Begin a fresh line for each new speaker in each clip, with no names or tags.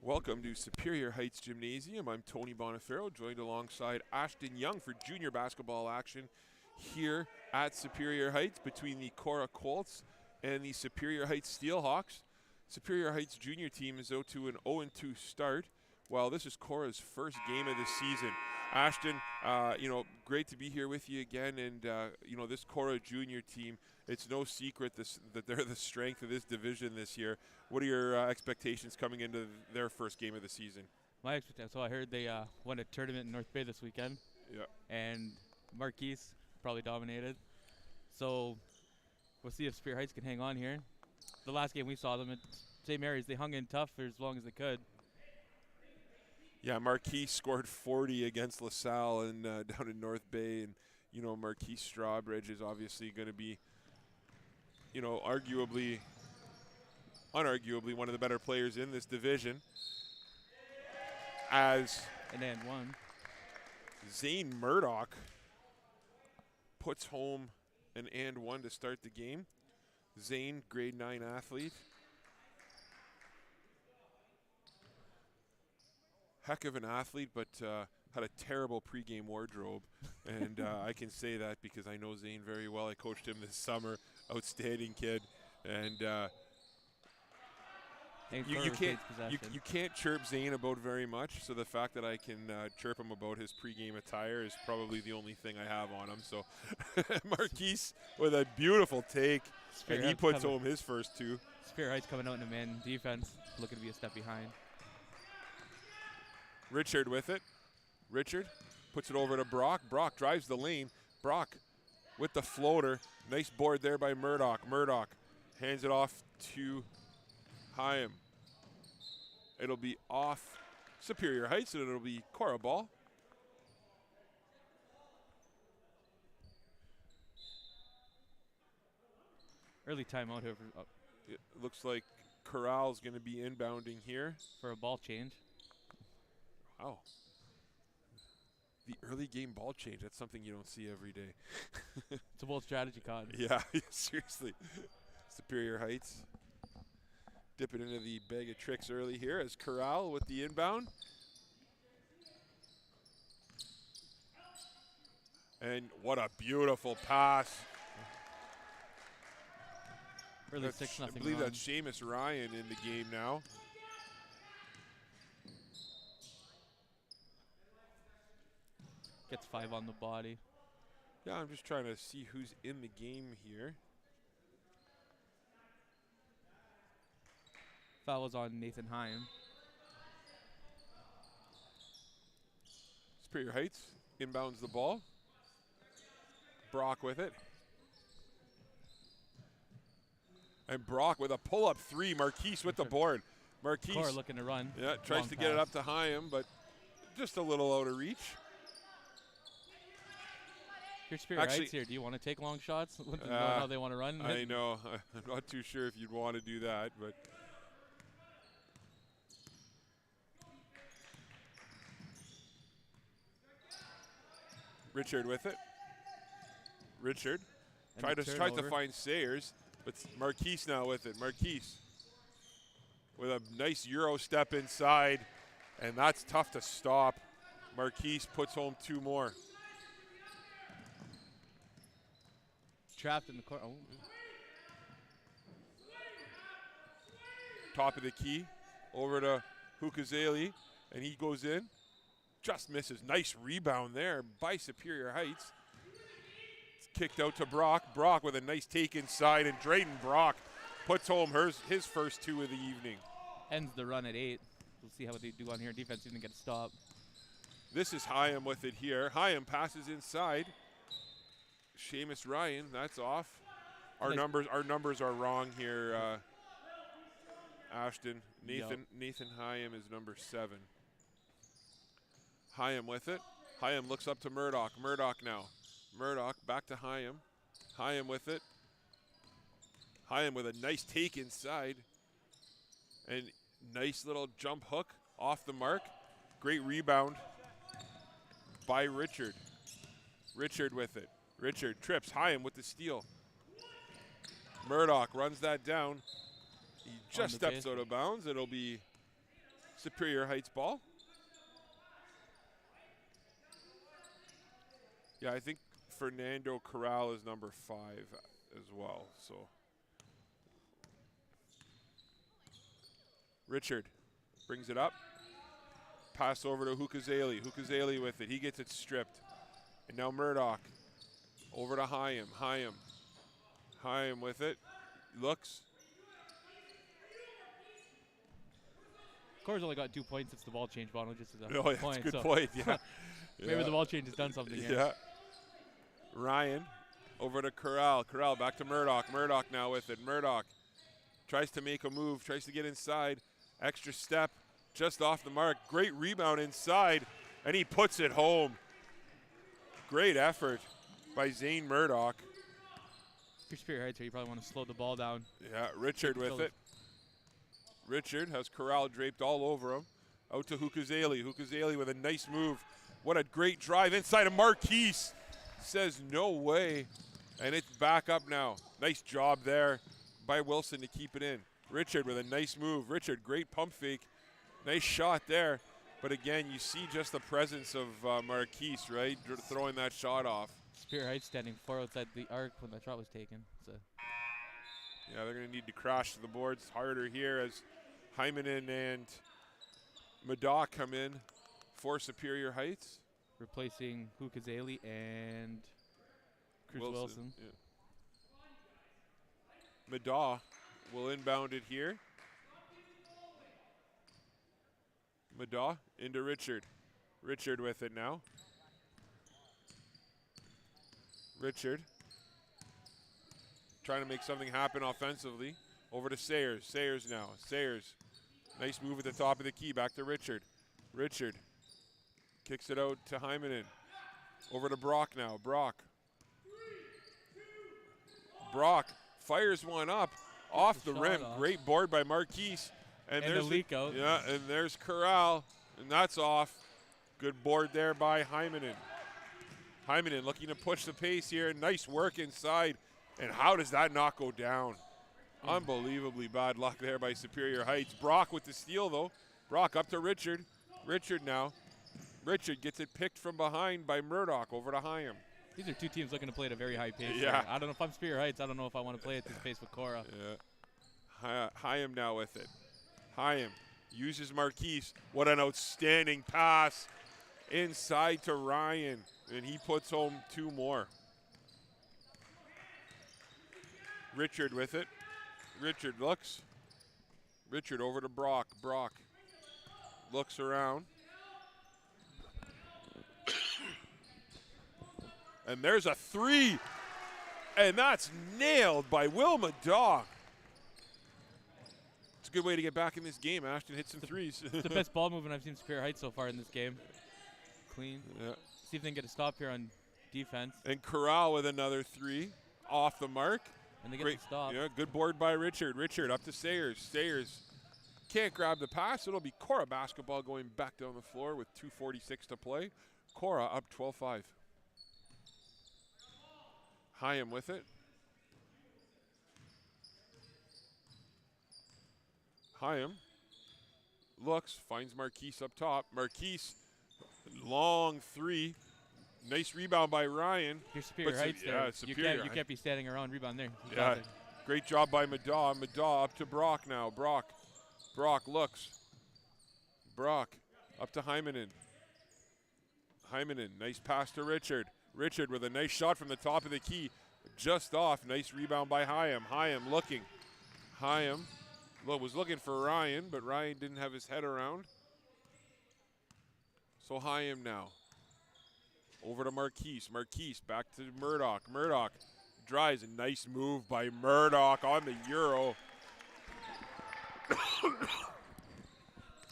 Welcome to Superior Heights Gymnasium. I'm Tony Bonifero, joined alongside Ashton Young for junior basketball action here at Superior Heights between the Korah Colts and the Superior Heights Steelhawks. Superior Heights junior team is out to an 0-2 start, while this is Korah's first game of the season. Ashton, great to be here with you again, and this Korah junior team, it's no secret that they're the strength of this division this year. What are your expectations coming into their first game of the season?
My expectations, so I heard they won a tournament in North Bay this weekend.
Yeah.
And Marquise probably dominated. So we'll see if Superior Heights can hang on here. The last game we saw them at St. Mary's, they hung in tough for as long as they could.
Yeah, Marquise scored 40 against LaSalle and down in North Bay, and Marquise Strawbridge is obviously going to be, unarguably one of the better players in this division. As
an and one,
Zane Murdoch puts home an and one to start the game. Zane, grade 9 athlete. Heck of an athlete, but had a terrible pregame wardrobe. And I can say that because I know Zane very well. I coached him this summer. Outstanding kid. And you can't chirp Zane about very much. So the fact that I can chirp him about his pregame attire is probably the only thing I have on him. So Marquise with a beautiful take. And he puts home his first two.
Superior Heights coming out in a man defense, looking to be a step behind.
Richard with it. Richard puts it over to Brock. Brock drives the lane. Brock with the floater. Nice board there by Murdoch. Murdoch hands it off to Hyam. It'll be off Superior Heights, and it'll be Korah ball.
Early timeout here.
It looks like Corral's going to be inbounding here.
For a ball change.
Wow. The early game ball change, that's something you don't see every day.
It's a bold strategy, Cod.
Yeah, seriously. Superior Heights dip it into the bag of tricks early here as Corral with the inbound. And what a beautiful pass.
Really 6-0.
I believe that's Seamus Ryan in the game now.
Gets 5 on the body.
Yeah, I'm just trying to see who's in the game here.
Foul was on Nathan Hyam.
Superior Heights inbounds the ball. Brock with it. And Brock with a pull-up three. Marquise with the board. Marquise.
Korah looking to run.
Yeah, tries to get it up to Hyam, but just a little out of reach.
Here's Superior Heights here. Do you want to take long shots? How they want to run?
I know. I'm not too sure if you'd want to do that, but. Richard with it. Richard tries to find Sayers, but Marquise now with it. Marquise with a nice Euro step inside, and that's tough to stop. Marquise puts home 2 more.
Trapped in the corner. Oh.
Top of the key, over to Hukazeli, and he goes in. Just misses. Nice rebound there by Superior Heights. It's kicked out to Brock. Brock with a nice take inside, and Drayden Brock puts home his first 2 of the evening.
Ends the run at 8. We'll see how they do on here. Defense even get a stop.
This is Hyam with it here. Hyam passes inside. Seamus Ryan, that's off. Our numbers are wrong here, Ashton. Nathan Hyam is number 7. Hyam with it. Hyam looks up to Murdoch. Murdoch now. Murdoch back to Hyam. Hyam with it. Hyam with a nice take inside. And nice little jump hook off the mark. Great rebound by Richard. Richard with it. Richard trips Hyam with the steal. Murdoch runs that down. He just steps out of bounds. It'll be Superior Heights ball. Yeah, I think Fernando Corral is number 5 as well. So Richard brings it up. Pass over to Hukazeli. Hukazeli with it. He gets it stripped. And now Murdoch. Over to Hyam. Hyam with it. Looks.
Korah's only got 2 points since the ball change, Bono, just as a
Oh, yeah,
point.
that's a good point. Yeah.
Maybe the ball change has done something here.
Yeah. Ryan over to Corral. Corral back to Murdoch. Murdoch now with it. Murdoch tries to make a move, tries to get inside. Extra step just off the mark. Great rebound inside, and he puts it home. Great effort by Zane Murdoch.
If you're Superior Heights here, you probably want to slow the ball down.
Yeah, Richard with it. Richard has Corral draped all over him. Out to Hukazeli. Hukazeli with a nice move. What a great drive inside of Marquise. Says no way. And it's back up now. Nice job there by Wilson to keep it in. Richard with a nice move. Richard, great pump fake. Nice shot there. But again, you see just the presence of Marquise, right? Throwing that shot off.
Superior Heights standing 4 outside the arc when that shot was taken. So.
Yeah, they're going to need to crash the boards harder here as Hymanen and Madoc come in for Superior Heights.
Replacing Hukazeli and Cruz Wilson.
Yeah. Madoc will inbound it here. Madoc into Richard. Richard with it now. Richard trying to make something happen offensively. Over to Sayers. Sayers now. Sayers. Nice move at the top of the key. Back to Richard. Richard kicks it out to Hymanen. Over to Brock now. Brock fires one up off the rim. Great board by Marquise. And there's
the leak out.
Yeah, and there's Corral. And that's off. Good board there by Hymanen. Hymanen looking to push the pace here. Nice work inside. And how does that not go down? Unbelievably bad luck there by Superior Heights. Brock with the steal, though. Brock up to Richard. Richard now. Richard gets it picked from behind by Murdoch over to Hyam.
These are two teams looking to play at a very high pace.
Yeah.
I don't know if I'm Superior Heights. I don't know if I want to play at this pace with Korah.
Yeah. Hyam now with it. Hyam uses Marquise. What an outstanding pass inside to Ryan. And he puts home 2 more. Richard with it. Richard looks. Richard over to Brock. Brock looks around. And there's a 3. And that's nailed by Will Madoc. It's a good way to get back in this game. Ashton hit some threes.
It's the best ball movement I've seen Superior Heights so far in this game. Clean.
Yeah.
See if they can get a stop here on defense.
And Corral with another 3 off the mark.
And they get the stop.
Yeah, good board by Richard. Richard up to Sayers. Sayers can't grab the pass. It'll be Korah basketball going back down the floor with 2:46 to play. Korah up 12-5. Hyam with it. Hyam looks, finds Marquise up top. Marquise, long 3. Nice rebound by Ryan.
You're Superior Heights there.
Yeah, Superior.
You can't be standing around rebound there.
Yeah, great job by Madoc. Madoc up to Brock now. Brock looks. Brock up to Hymanen. Hymanen, nice pass to Richard. Richard with a nice shot from the top of the key. Just off. Nice rebound by Hyam. Hyam looking. Hyam was looking for Ryan, but Ryan didn't have his head around. So Hyam now. Over to Marquise. Marquise back to Murdoch. Murdoch drives. A nice move by Murdoch on the Euro.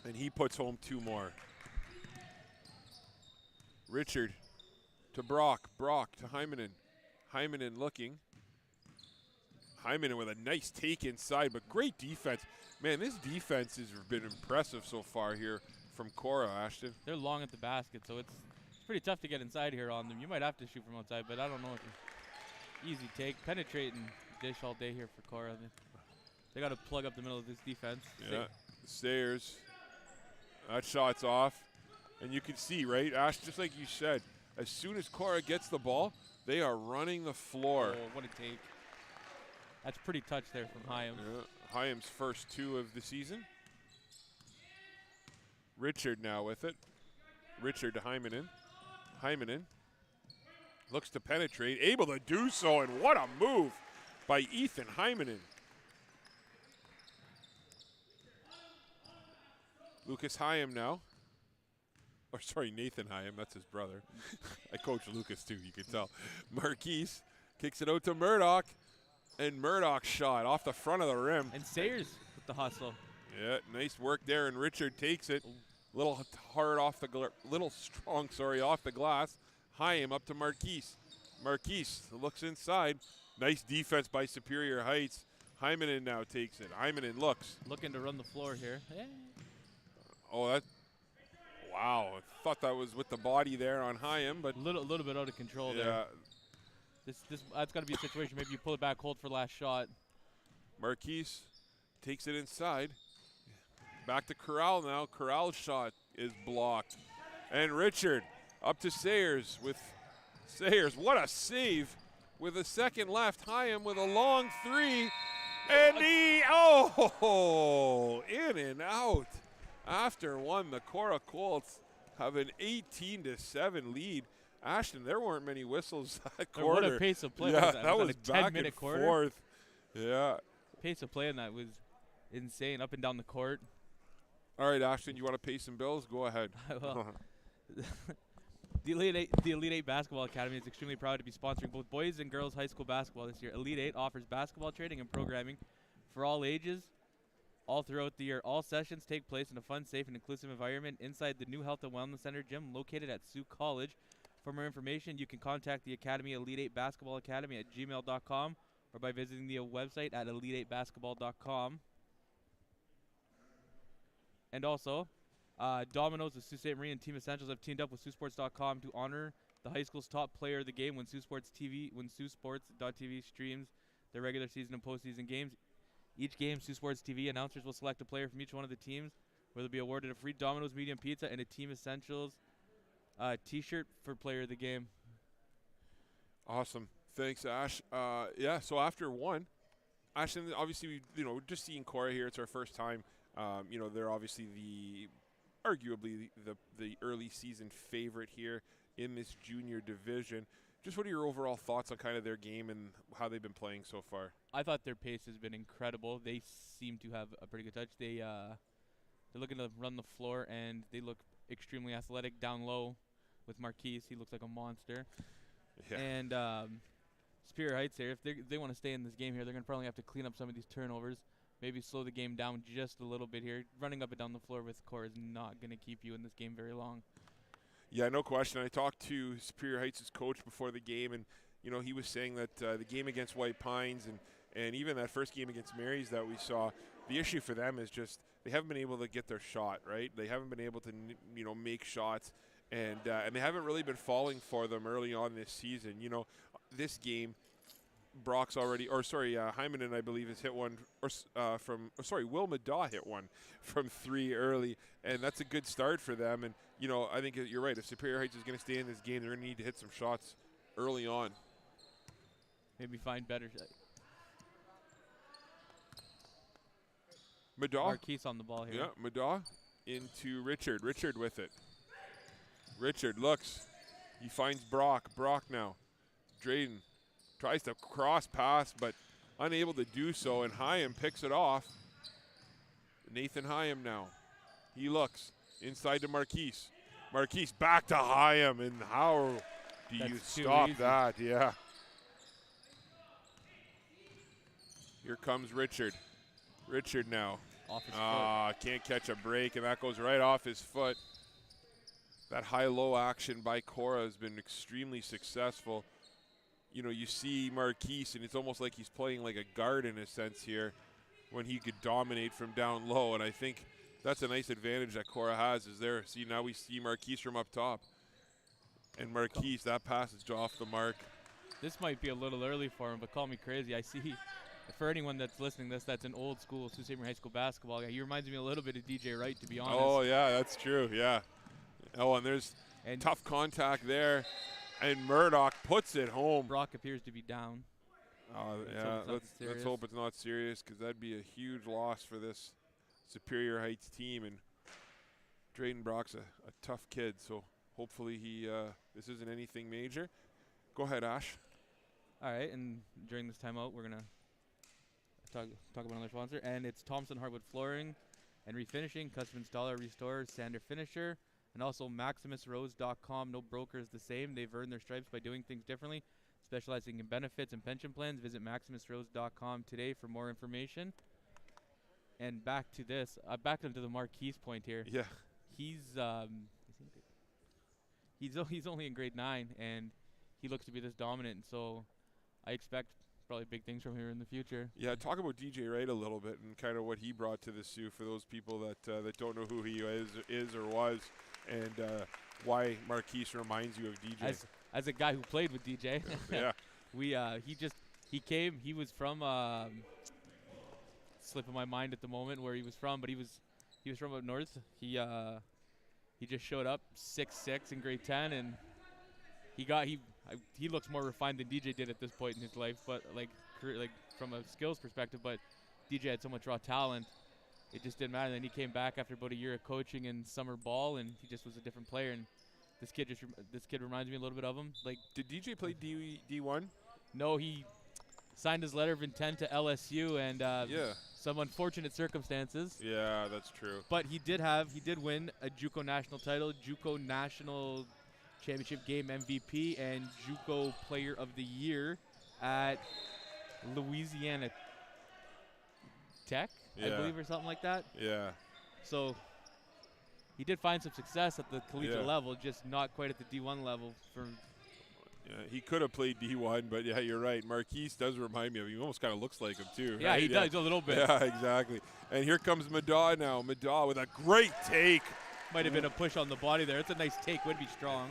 And he puts home 2 more. Richard to Brock. Brock to Hymanen. Hymanen looking. Hymanen with a nice take inside, but great defense. Man, this defense has been impressive so far here from Korah, Ashton.
They're long at the basket, so it's pretty tough to get inside here on them. You might have to shoot from outside, but I don't know if it's easy take. Penetrate and dish all day here for Korah. They got to plug up the middle of this defense.
Yeah, Sayers that shot's off. And you can see, right, Ash, just like you said, as soon as Korah gets the ball, they are running the floor.
Oh, what a take. That's pretty touch there from Hyam.
Yeah. Hyam's first 2 of the season. Richard now with it. Richard to Hymanen. Hymanen looks to penetrate, able to do so, and what a move by Ethan Hymanen. Lucas Hyam now. Or sorry, Nathan Hyam, that's his brother. I coach Lucas too, you can tell. Marquise kicks it out to Murdoch, and Murdoch's shot off the front of the rim.
And Sayers with the hustle.
Yeah, nice work there, and Richard takes it. Little hard off the off the glass. Hyam up to Marquise. Marquise looks inside. Nice defense by Superior Heights. Hymanen now takes it. Hymanen looks.
Looking to run the floor here. Yeah.
Oh, that. Wow, I thought that was with the body there on Hyam, but
little bit out of control there. That's got to be a situation. Maybe you pull it back, hold for last shot.
Marquise takes it inside. Back to Corral now. Corral's shot is blocked. And Richard up to Sayers with Sayers. What a save with a second left. Hyam with a long 3. And in and out. After one, the Korah Colts have an 18-7 lead. Ashton, there weren't many whistles that quarter.
What a pace of play.
Yeah,
was
that was
a
back
10-minute
and
quarter?
forth. Yeah.
Pace of play in that was insane, up and down the court.
All right, Ashton, you want to pay some bills? Go ahead.
Well, the Elite 8 Basketball Academy is extremely proud to be sponsoring both boys and girls high school basketball this year. Elite 8 offers basketball training and programming for all ages all throughout the year. All sessions take place in a fun, safe, and inclusive environment inside the new Health and Wellness Center gym located at Sault College. For more information, you can contact the Academy, Elite 8 Basketball Academy at gmail.com or by visiting the website at elite8basketball.com. And also, Domino's, the Sault Ste. Marie, and Team Essentials have teamed up with Saultsports.com to honor the high school's top player of the game when Saultsports.tv streams their regular season and postseason games. Each game, Saultsports TV announcers will select a player from each one of the teams, where they'll be awarded a free Domino's medium pizza and a Team Essentials T-shirt for player of the game.
Awesome. Thanks, Ash. Yeah, so after one, Ashton, obviously, we're just seeing Korah here. It's our first time. They're obviously arguably the early season favorite here in this junior division. Just what are your overall thoughts on kind of their game and how they've been playing so far?
I thought their pace has been incredible. They seem to have a pretty good touch. They're looking to run the floor, and they look extremely athletic down low with Marquise. He looks like a monster.
Yeah.
And Superior Heights here, if they want to stay in this game here, they're going to probably have to clean up some of these turnovers, maybe slow the game down just a little bit here. Running up and down the floor with Korah is not going to keep you in this game very long.
Yeah, no question. I talked to Superior Heights' coach before the game, and he was saying that the game against White Pines and even that first game against Marys that we saw, the issue for them is just they haven't been able to get their shot, right? They haven't been able to make shots, and they haven't really been falling for them early on this season. This game, Hymanen, I believe, has hit one, Will Madaw hit one from 3 early, and that's a good start for them. And, I think you're right. If Superior Heights is going to stay in this game, they're going to need to hit some shots early on.
Maybe find better.
Madaw.
Marquise on the ball here.
Yeah, Madaw into Richard. Richard with it. Richard looks. He finds Brock. Brock now. Drayden tries to cross pass, but unable to do so, and Hyam picks it off. Nathan Hyam now. He looks inside to Marquise. Marquise back to Hyam, and how do you stop that? Yeah. Here comes Richard. Richard now.
Off his foot.
Can't catch a break, and that goes right off his foot. That high-low action by Korah has been extremely successful. You see Marquise, and it's almost like he's playing like a guard in a sense here when he could dominate from down low, and I think that's a nice advantage that Korah has is there. See, now we see Marquise from up top. And Marquise, that pass is off the mark.
This might be a little early for him, but call me crazy. I see for anyone that's listening to this, that's an old school Sault Ste. Marie High School basketball guy. He reminds me a little bit of DJ Wright, to be honest.
Oh, yeah, that's true, yeah. Oh, and there's tough contact there, and Murdoch puts it home.
Brock appears to be down.
Yeah, let's hope it's not serious, because that'd be a huge loss for this Superior Heights team. And Drayden Brock's a tough kid, so hopefully this isn't anything major. Go ahead, Ash.
All right, and during this timeout, we're gonna talk about another sponsor, and it's Thompson Hardwood Flooring and Refinishing, custom installer, restorer, sander, finisher, and also MaximusRose.com. No broker is the same. They've earned their stripes by doing things differently. Specializing in benefits and pension plans, visit MaximusRose.com today for more information. And back to this, back into the Marquise point here.
Yeah.
He's only in grade 9, and he looks to be this dominant. So I expect probably big things from here in the future.
Yeah, talk about DJ Wright a little bit and kind of what he brought to the Sioux for those people that don't know who he is or was, and why Marquise reminds you of DJ.
As a guy who played with DJ,
yeah,
he was from slipping my mind at the moment where he was from, but he was from up north. He just showed up 6'6" in grade 10, and he looks more refined than DJ did at this point in his life, but like from a skills perspective. But DJ had so much raw talent, it just didn't matter. And then he came back after about a year of coaching in summer ball, and he just was a different player. And this kid reminds me a little bit of him. Like,
did DJ play D1?
No, he signed his letter of intent to LSU, and some unfortunate circumstances.
Yeah, that's true.
But he did win a JUCO national title, JUCO national championship game MVP, and JUCO player of the year at Louisiana Tech, I believe, or something like that.
Yeah.
So he did find some success at the collegiate level, just not quite at the D1 level.
Yeah, he could have played D1, but yeah, you're right. Marquise does remind me of him. He almost kind of looks like him too.
Yeah,
right?
He does a little bit.
Yeah, exactly. And here comes Madaw now. Madaw with a great take.
Might have been a push on the body there. It's a nice take. Would be strong.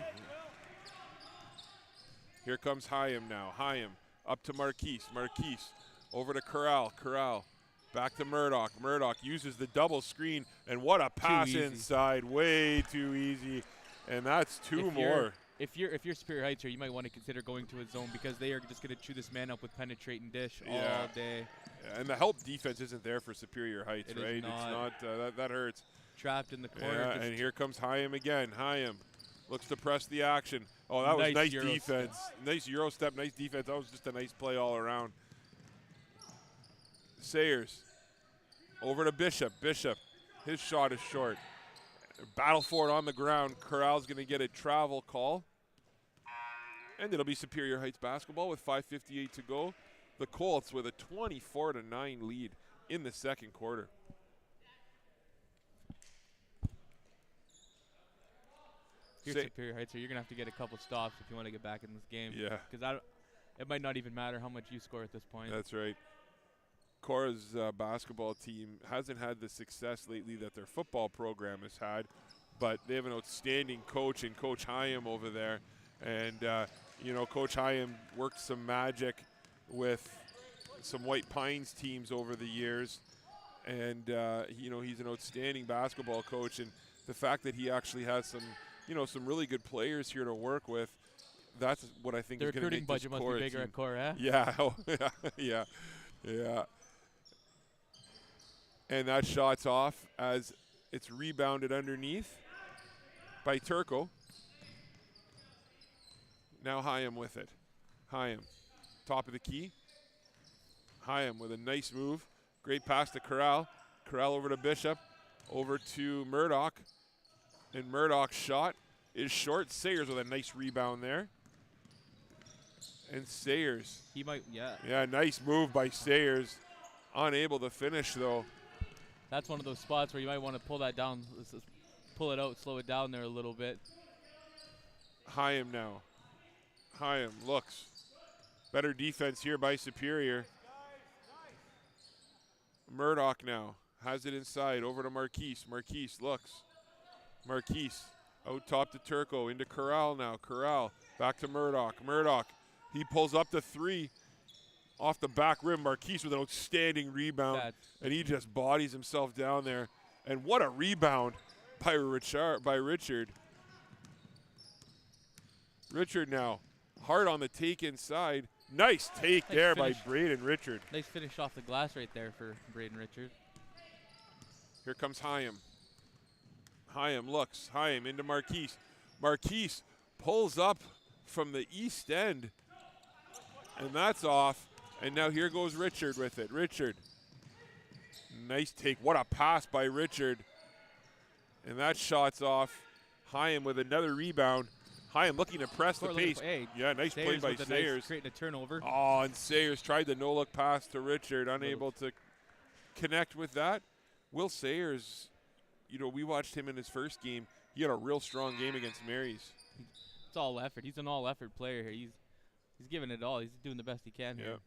Here comes Hyam now. Hyam up to Marquise. Marquise over to Corral. Corral back to Murdoch. Murdoch uses the double screen, and what a pass inside. Way too easy. And that's two more.
If you're Superior Heights here, you might want to consider going to a zone, because they are just going to chew this man up with penetrate and dish all day.
Yeah, and the help defense isn't there for Superior Heights, right? It's not. That hurts.
Trapped in the corner.
Yeah, and here comes Hyam again. Hyam looks to press the action. Oh, that was nice defense. Nice Euro step, nice defense. That was just a nice play all around. Sayers over to Bishop. Bishop, his shot is short. Battle for it on the ground. Corral's going to get a travel call. And it'll be Superior Heights basketball with 5:58 to go. The Colts with a 24-9 lead in the second quarter.
If you're Superior Heights here, you're going to have to get a couple stops if you want to get back in this game.
Yeah.
Because it might not even matter how much you score at this point.
That's right. Korah's basketball team hasn't had the success lately that their football program has had, but they have an outstanding coach in Coach Hyam over there. And, Coach Hyam worked some magic with some White Pines teams over the years. And, he's an outstanding basketball coach. And the fact that he actually has some really good players here to work with, that's what I think is going to make this Korah team.
The recruiting budget must be bigger at Korah,
Yeah. Yeah. And that shot's off as it's rebounded underneath by Turco. Now Hyam with it. Hyam, top of the key. Hyam with a nice move. Great pass to Corral. Corral over to Bishop. Over to Murdoch. And Murdoch's shot is short. Sayers with a nice rebound there. And Sayers.
He might,
Yeah, nice move by Sayers. Unable to finish, though.
That's one of those spots where you might want to pull that down. Pull it out, slow it down there a little bit.
Hyam now. Hyam looks. Better defense here by Superior. Murdoch now has it inside. Over to Marquise. Marquise looks. Marquise out top to Turco. Into Corral now. Corral back to Murdoch. Murdoch. He pulls up the three off the back rim. Marquise with an outstanding rebound, and he just bodies himself down there. And what a rebound by Richard. Richard now hard on the take inside. Nice take there by Braden Richard.
Nice finish off the glass right there for Braden Richard.
Here comes Hyam. Hyam looks. Hyam into Marquise. Marquise pulls up from the east end, and that's off. And now here goes Richard with it. Richard. Nice take. What a pass by Richard. And that shot's off. Hyam with another rebound. Hyam looking to press the pace. Yeah, nice play by Sayers.
Creating a turnover.
Oh, and Sayers tried the no-look pass to Richard, unable to connect with that. Will Sayers, you know, we watched him in his first game. He had a real strong game against Marys.
It's all effort. He's an all-effort player here. He's giving it all. He's doing the best he can here.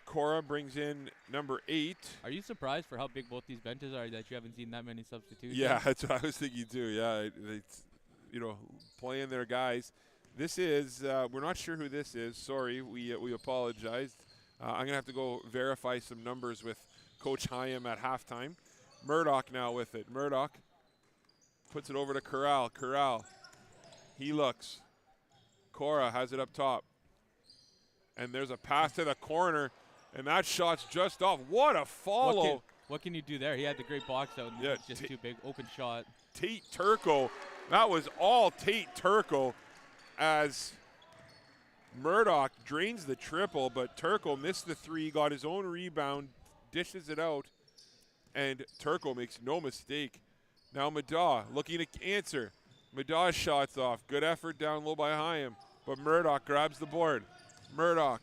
Korah brings in number 8.
Are you surprised for how big both these benches are that you haven't seen that many substitutions?
Yeah, that's what I was thinking too. Yeah, you know, playing their guys. This is, we're not sure who this is. Sorry, we apologized. I'm going to have to go verify some numbers with Coach Hyam at halftime. Murdoch now with it. Murdoch puts it over to Corral. Corral, he looks. Korah has it up top. And there's a pass to the corner, and that shot's just off. What a follow.
What can you do there? He had the great box out, and it's just too big. Open shot.
Tate Turco. That was all Tate Turco as Murdoch drains the triple, but Turco missed the 3, got his own rebound, dishes it out, and Turco makes no mistake. Now Madaw looking to answer. Madaw's shot's off. Good effort down low by Hyam, but Murdoch grabs the board. Murdoch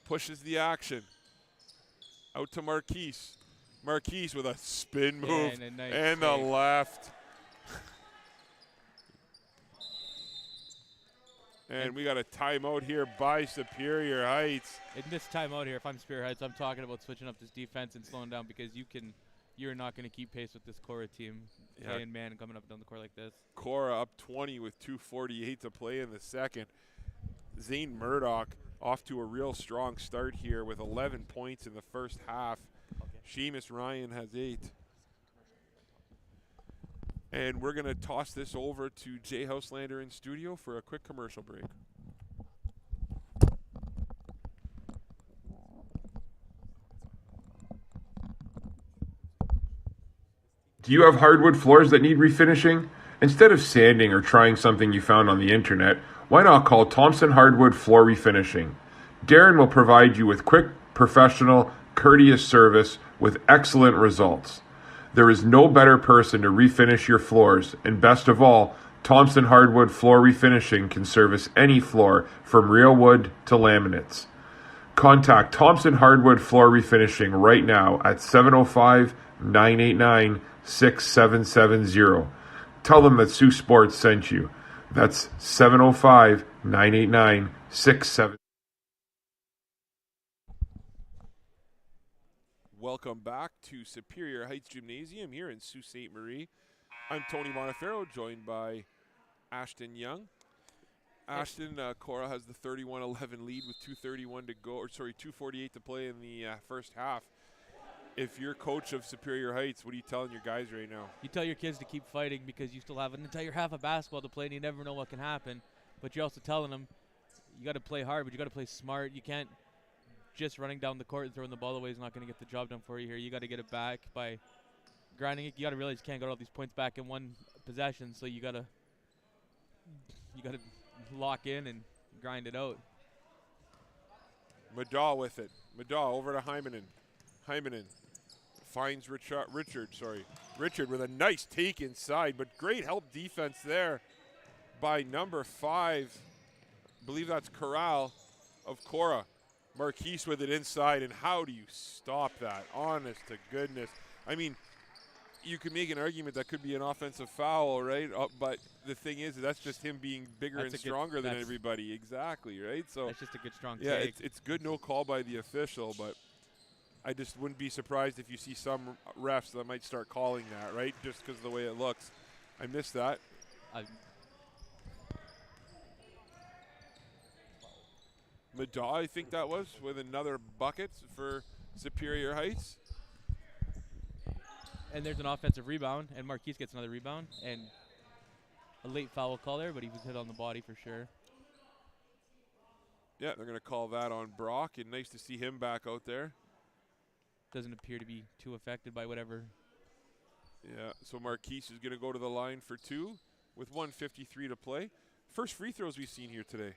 pushes the action. Out to Marquise. Marquise with a spin move and the left. And we got a timeout here by Superior Heights.
In this timeout here, if I'm Superior Heights, I'm talking about switching up this defense and slowing down, because you're not going to keep pace with this Korah team. Playing man and coming up and down the court like this.
Korah up 20 with 2:48 to play in the second. Zane Murdoch off to a real strong start here with 11 points in the first half. Seamus Ryan has 8. And we're going to toss this over to Jay Houselander in studio for a quick commercial break.
Do you have hardwood floors that need refinishing? Instead of sanding or trying something you found on the internet, why not call Thompson Hardwood Floor Refinishing? Darren will provide you with quick, professional, courteous service with excellent results. There is no better person to refinish your floors, and best of all, Thompson Hardwood Floor Refinishing can service any floor from real wood to laminates. Contact Thompson Hardwood Floor Refinishing right now at 705-989-6770. Tell them that Sioux Sports sent you. That's 705-989-6770.
Welcome back to Superior Heights Gymnasium here in Sault Ste. Marie. I'm Tony Montefiore, joined by Ashton Young. Ashton, Korah has the 31-11 lead with 2:48 to play in the first half. If you're coach of Superior Heights, what are you telling your guys right now?
You tell your kids to keep fighting, because you still have an entire half of basketball to play, and you never know what can happen. But you're also telling them you got to play hard, but you got to play smart. You can't just running down the court and throwing the ball away is not going to get the job done for you here. You got to get it back by grinding it. You got to realize you can't get all these points back in one possession, so you got to lock in and grind it out.
Madaw with it. Madaw over to Hymanen. Hymanen finds Richard. Richard with a nice take inside, but great help defense there by number 5. I believe that's Corral of Korah. Marquise with it inside, and how do you stop that? Honest to goodness. I mean, you could make an argument that could be an offensive foul, right? But the thing is, that's just him being bigger and stronger than everybody. Exactly, right? So
that's just a good, strong
take.
Yeah,
it's good no call by the official, but I just wouldn't be surprised if you see some refs that might start calling that, right? Just because of the way it looks. I missed that. Madaw, I think that was, with another bucket for Superior Heights.
And there's an offensive rebound, and Marquise gets another rebound. And a late foul call there, but he was hit on the body for sure.
Yeah, they're going to call that on Brock, and nice to see him back out there.
Doesn't appear to be too affected by whatever.
Yeah, so Marquise is going to go to the line for 2 with 1:53 to play. First free throws we've seen here today.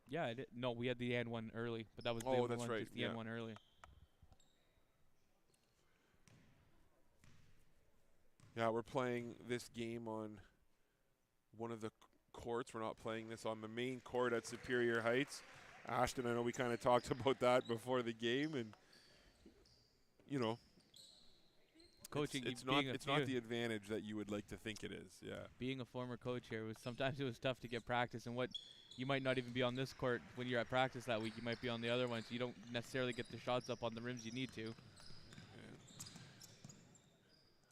Yeah, no, we had the and one early, but that was
Oh,
the
that's
one,
right,
just the
yeah.
and one early.
Yeah, we're playing this game on one of the courts. We're not playing this on the main court at Superior Heights. Ashton, I know we kind of talked about that before the game, and, you know,
Coaching,
it's
being
not the advantage that you would like to think it is. Yeah.
Being a former coach here, sometimes it was tough to get practice, and what you might not even be on this court when you're at practice that week. You might be on the other one, so you don't necessarily get the shots up on the rims you need to.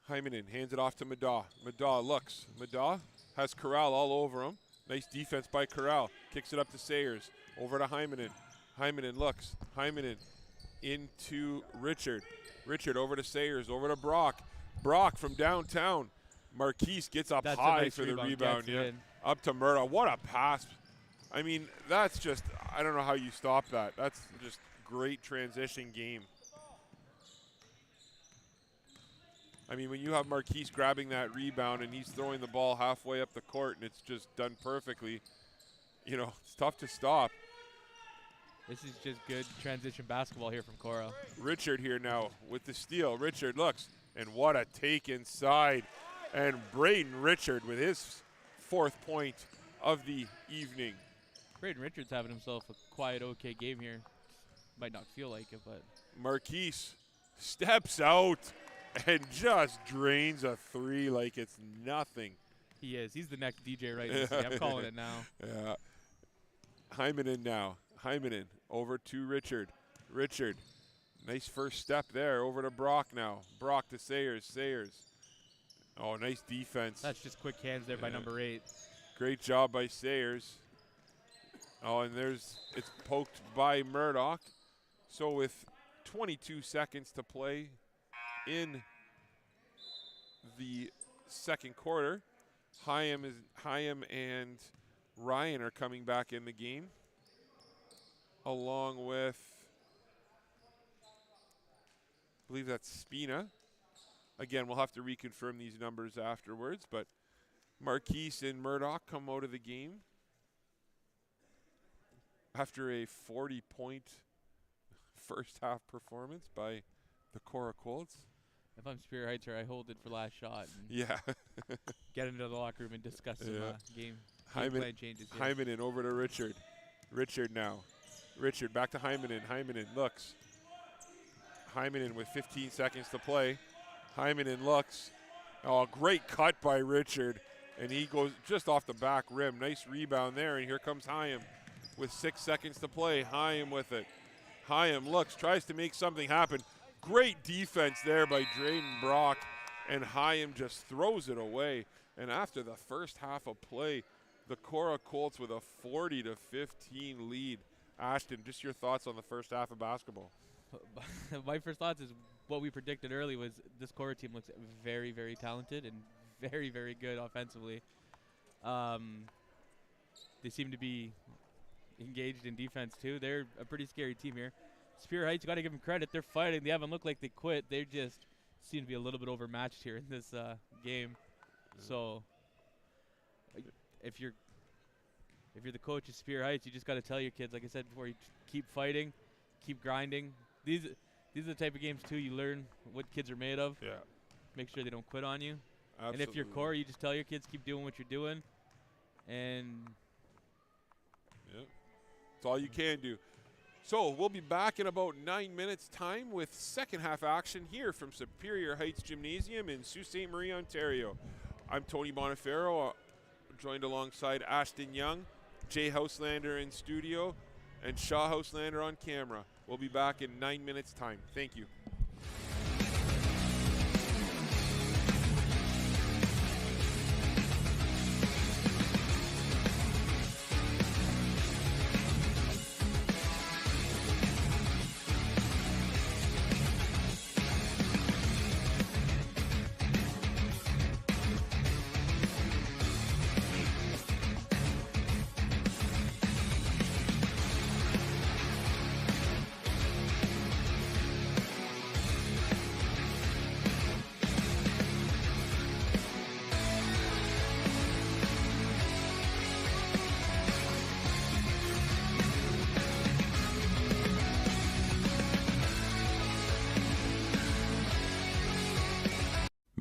Hymanen hands it off to Madaw. Madaw looks. Madaw has Corral all over him. Nice defense by Corral. Kicks it up to Sayers. Over to Hymanen. Hymanen looks. Hymanen into Richard. Richard over to Sayers. Over to Brock. Brock from downtown. Marquise gets up
That's
high
a nice
for the
rebound.
rebound.
Gets it
Yeah.
in.
Up to Murdoch. What a pass. I mean, that's just, I don't know how you stop that. That's just great transition game. I mean, when you have Marquise grabbing that rebound and he's throwing the ball halfway up the court and it's just done perfectly, you know, it's tough to stop.
This is just good transition basketball here from Korah.
Richard here now with the steal. Richard looks, and what a take inside. And Braden Richard with his 4th point of the evening.
Braden Richards having himself a quiet, okay game here. Might not feel like it, but
Marquise steps out and just drains a 3 like it's nothing.
he is. He's the next DJ right in the city. I'm calling it now.
Yeah. Hymanen now. Hymanen over to Richard. Richard, nice first step there. Over to Brock now. Brock to Sayers. Sayers. Oh, nice defense.
That's just quick hands there by number 8.
Great job by Sayers. Oh, and it's poked by Murdoch. So with 22 seconds to play in the second quarter, Hyam and Ryan are coming back in the game, along with, I believe that's Spina. Again, we'll have to reconfirm these numbers afterwards, but Marquise and Murdoch come out of the game after a 40-point first half performance by the Korah Colts.
If I'm Superior Heights here, I hold it for last shot. And
Yeah.
get into the locker room and discuss some game plan changes. Here.
Hymanen over to Richard. Richard now. Richard back to Hymanen. Hymanen looks. Hymanen with 15 seconds to play. Hymanen looks. Oh, great cut by Richard. And he goes just off the back rim. Nice rebound there. And here comes Hyam with 6 seconds to play. Hyam with it. Hyam looks, tries to make something happen. Great defense there by Drayden Brock. And Hyam just throws it away. And after the first half of play, the Korah Colts with a 40-15 lead. Ashton, just your thoughts on the first half of basketball.
My first thoughts is what we predicted early was this Korah team looks very, very talented and very, very good offensively. They seem to be engaged in defense too. They're a pretty scary team here. Superior Heights, you got to give them credit. They're fighting. They haven't looked like they quit. They just seem to be a little bit overmatched here in this game. So if you're the coach of Superior Heights, you just got to tell your kids, like I said before, you keep fighting, keep grinding. These are the type of games too you learn what kids are made of.
Yeah.
Make sure they don't quit on you.
Absolutely.
And if you're Korah, you just tell your kids keep doing what you're doing. And
that's all you can do. So we'll be back in about 9 minutes time with second half action here from Superior Heights Gymnasium in Sault Ste. Marie, Ontario. I'm Tony Bonifero, joined alongside Ashton Young, Jay Houselander in studio, and Shaw Houselander on camera. We'll be back in 9 minutes time. Thank you.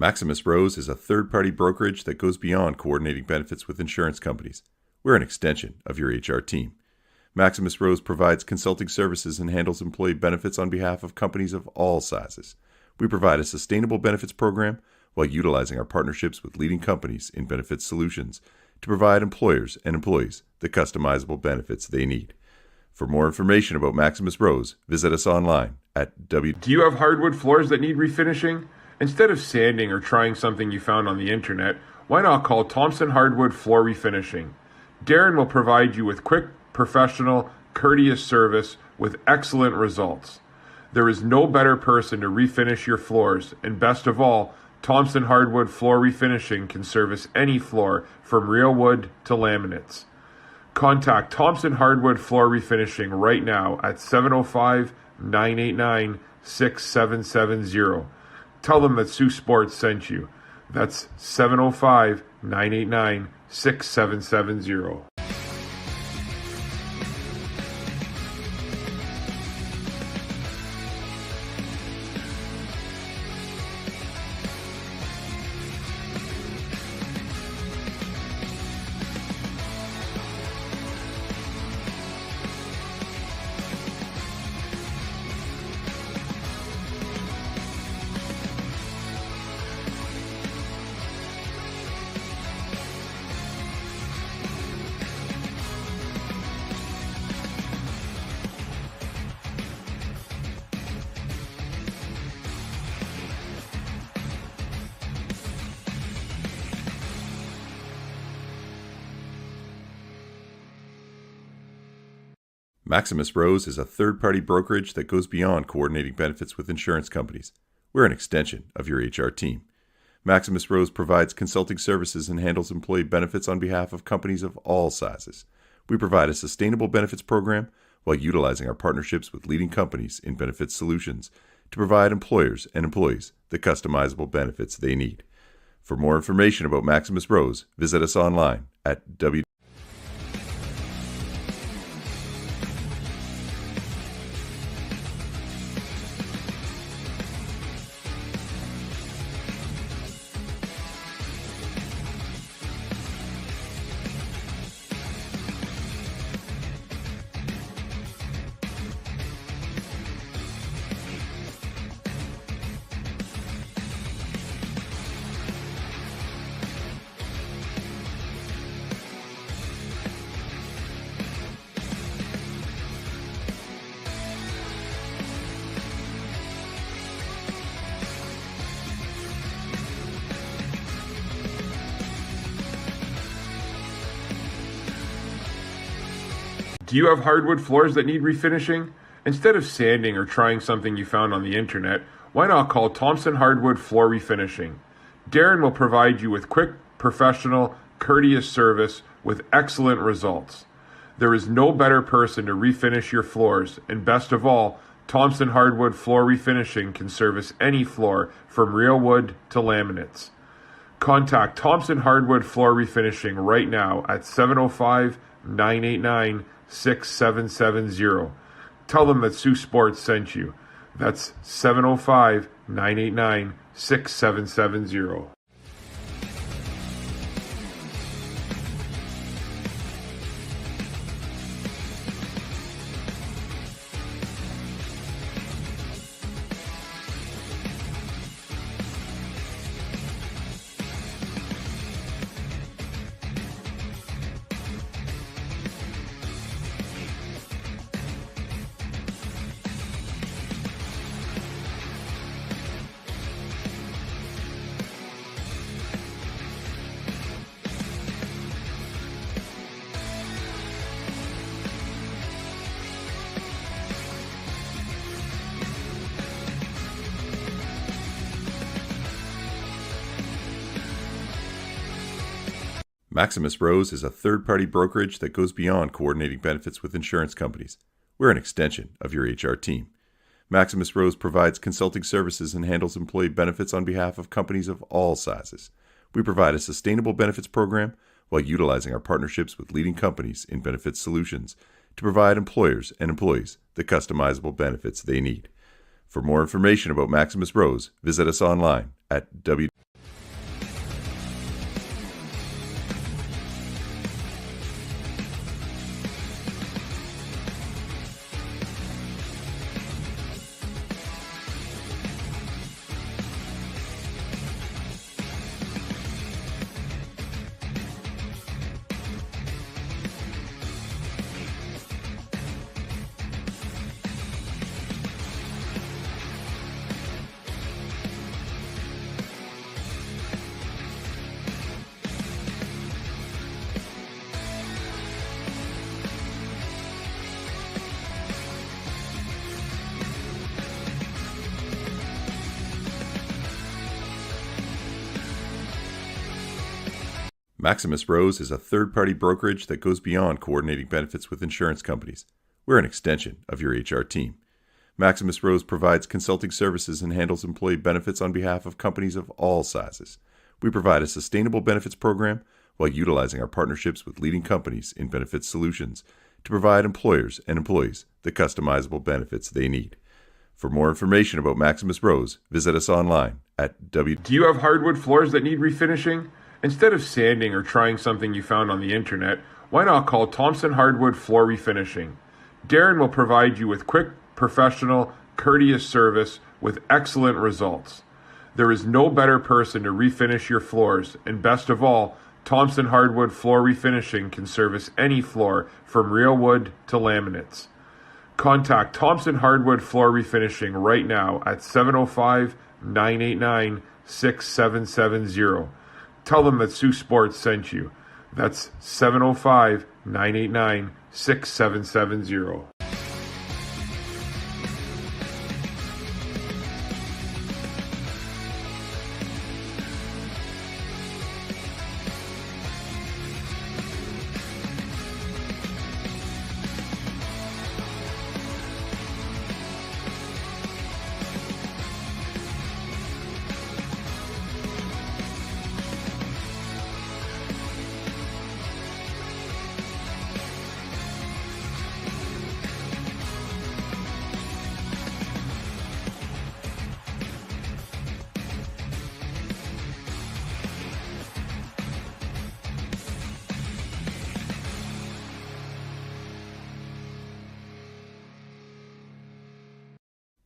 Maximus Rose is a third-party brokerage that goes beyond coordinating benefits with insurance companies. We're an extension of your HR team. Maximus Rose provides consulting services and handles employee benefits on behalf of companies of all sizes. We provide a sustainable benefits program while utilizing our partnerships with leading companies in benefits solutions to provide employers and employees the customizable benefits they need. For more information about Maximus Rose, visit us online at
Do you have hardwood floors that need refinishing? Instead of sanding or trying something you found on the internet, why not call Thompson Hardwood Floor Refinishing? Darren will provide you with quick, professional, courteous service with excellent results. There is no better person to refinish your floors, and best of all, Thompson Hardwood Floor Refinishing can service any floor from real wood to laminates. Contact Thompson Hardwood Floor Refinishing right now at 705-989-6770. Tell them that Saultsports sent you. That's 705-989-6770.
Maximus Rose is a third-party brokerage that goes beyond coordinating benefits with insurance companies. We're an extension of your HR team. Maximus Rose provides consulting services and handles employee benefits on behalf of companies of all sizes. We provide a sustainable benefits program while utilizing our partnerships with leading companies in benefits solutions to provide employers and employees the customizable benefits they need. For more information about Maximus Rose, visit us online at
Do you have hardwood floors that need refinishing? Instead of sanding or trying something you found on the internet, why not call Thompson Hardwood Floor Refinishing? Darren will provide you with quick, professional, courteous service with excellent results. There is no better person to refinish your floors, and best of all, Thompson Hardwood Floor Refinishing can service any floor from real wood to laminates. Contact Thompson Hardwood Floor Refinishing right now at 705-989-6770. Tell them that Saultsports sent you. That's 705-989-6770.
Maximus Rose is a third-party brokerage that goes beyond coordinating benefits with insurance companies. We're an extension of your HR team. Maximus Rose provides consulting services and handles employee benefits on behalf of companies of all sizes. We provide a sustainable benefits program while utilizing our partnerships with leading companies in benefits solutions to provide employers and employees the customizable benefits they need. For more information about Maximus Rose, visit us online at Maximus Rose is a third-party brokerage that goes beyond coordinating benefits with insurance companies. We're an extension of your HR team. Maximus Rose provides consulting services and handles employee benefits on behalf of companies of all sizes. We provide a sustainable benefits program while utilizing our partnerships with leading companies in benefits solutions to provide employers and employees the customizable benefits they need. For more information about Maximus Rose, visit us online at
Do you have hardwood floors that need refinishing? Instead of sanding or trying something you found on the internet, why not call Thompson Hardwood Floor Refinishing? Darren will provide you with quick, professional, courteous service with excellent results. There is no better person to refinish your floors, and best of all, Thompson Hardwood Floor Refinishing can service any floor from real wood to laminates. Contact Thompson Hardwood Floor Refinishing right now at 705-989-6770. Tell them that Saultsports sent you. That's 705-989-6770.